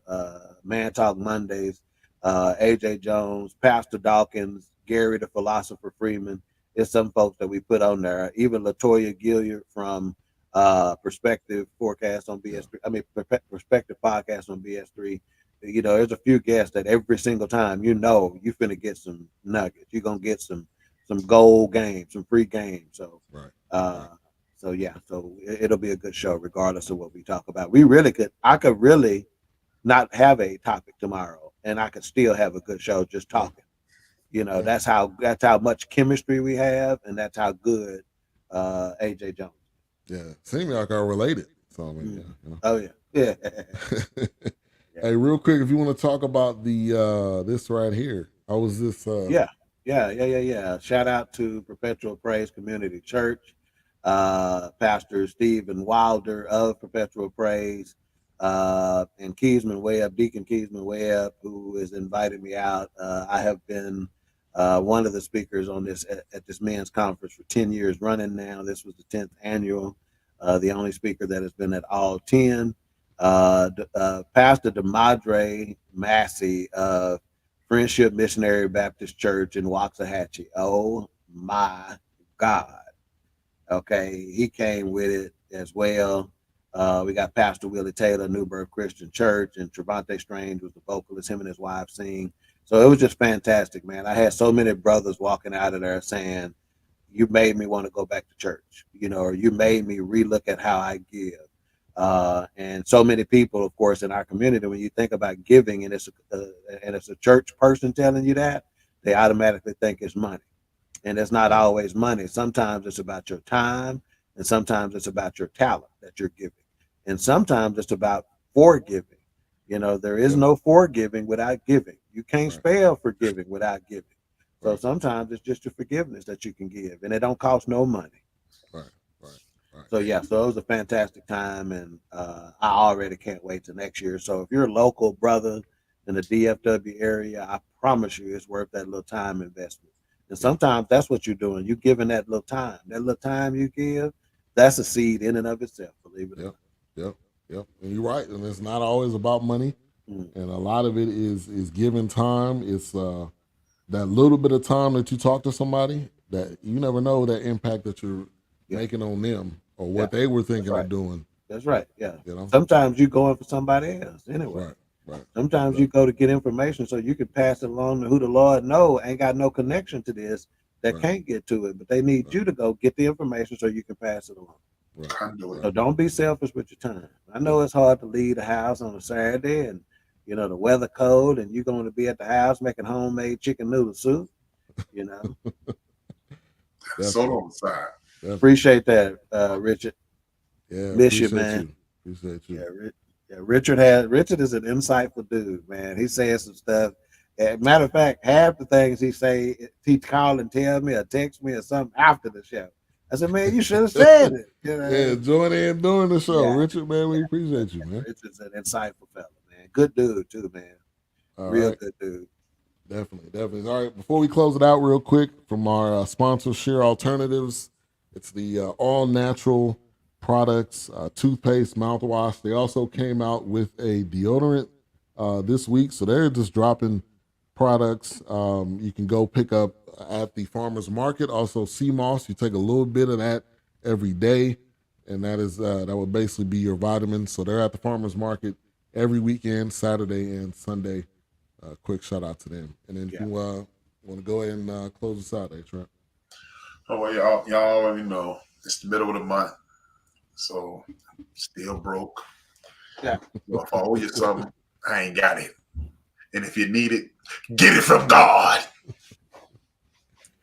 Speaker 2: Man Talk Mondays, AJ Jones, Pastor Dawkins, Gary the Philosopher Freeman. It's some folks that we put on there. Even Latoya Gilliard from Perspective Forecast on BS3. I mean, Perspective Podcast on BS3. You know, there's a few guests that every single time you know you're finna get some nuggets. You're gonna get some gold games, some free games. So, so yeah, so it'll be a good show regardless of what we talk about. I could really not have a topic tomorrow, and I could still have a good show just talking. You know, that's how much chemistry we have, and that's how good AJ Jones.
Speaker 3: Yeah, seems like our related. So I mean, you know.
Speaker 2: Oh yeah.
Speaker 3: Hey, real quick, if you want to talk about the this right here, how was this?
Speaker 2: Yeah. Shout out to Perpetual Praise Community Church, Pastor Stephen Wilder of Perpetual Praise, and Keesman Webb, Deacon Keesman Webb, who has invited me out. I have been one of the speakers on this at this men's conference for 10 years running now. This was the 10th annual, the only speaker that has been at all 10. Pastor DeMadre Massey of Friendship Missionary Baptist Church in Waxahachie. Oh my God. Okay, he came with it as well. We got Pastor Willie Taylor, New Birth Christian Church, and Trevante Strange was the vocalist, him and his wife sing. So it was just fantastic, man. I had so many brothers walking out of there saying, you made me want to go back to church, you know, or you made me relook at how I give. And so many people, of course, in our community, when you think about giving and it's a church person telling you that, they automatically think it's money. And it's not always money. Sometimes it's about your time, and sometimes it's about your talent that you're giving. And sometimes it's about forgiving. You know, there is no forgiving without giving. You can't spell forgiving without giving. So sometimes it's just your forgiveness that you can give, and it don't cost no money.
Speaker 3: Right.
Speaker 2: So yeah, so it was a fantastic time, and I already can't wait till next year. So if you're a local brother in the DFW area, I promise you it's worth that little time investment. And sometimes that's what you're doing. You're giving that little time. That little time you give, that's a seed in and of itself, believe it or not.
Speaker 3: Yep. And you're right. And it's not always about money. And a lot of it is giving time. It's that little bit of time that you talk to somebody that you never know that impact that you're making on them or what they were thinking of doing.
Speaker 2: That's right. Yeah.
Speaker 3: You know?
Speaker 2: Sometimes you going for somebody else anyway.
Speaker 3: Right.
Speaker 2: Sometimes you go to get information so you can pass it along to who the Lord know ain't got no connection to this that can't get to it, but they need you to go get the information so you can pass it along. So don't be selfish with your time. I know it's hard to leave the house on a Saturday and you know the weather cold and you're going to be at the house making homemade chicken noodle soup, you know.
Speaker 4: So on the side.
Speaker 2: Appreciate that, Richard.
Speaker 3: Yeah,
Speaker 2: miss you, man.
Speaker 3: Appreciate you.
Speaker 2: Richard is an insightful dude, man. He says some stuff. Matter of fact, half the things he say, he call and tell me or text me or something after the show. I said, man, you should have said it. You know?
Speaker 3: Yeah, joining in doing the show. Richard, man, we appreciate you, man.
Speaker 2: Richard's an insightful fellow, man. Good dude, too, man. Real good dude.
Speaker 3: Definitely. All right, before we close it out real quick, from our sponsor, Share Alternatives, it's the all-natural products, toothpaste, mouthwash. They also came out with a deodorant this week, so they're just dropping products you can go pick up at the farmer's market. Also, sea moss, you take a little bit of that every day, and that would basically be your vitamins. So they're at the farmer's market every weekend, Saturday and Sunday. quick shout out to them. And then if you want to go ahead and close us out, Trent.
Speaker 4: Oh well, y'all already know it's the middle of the month, so still broke.
Speaker 2: Yeah.
Speaker 4: So if I owe you something, I ain't got it. And if you need it, get it from God.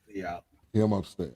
Speaker 2: Yeah.
Speaker 3: Him upstairs.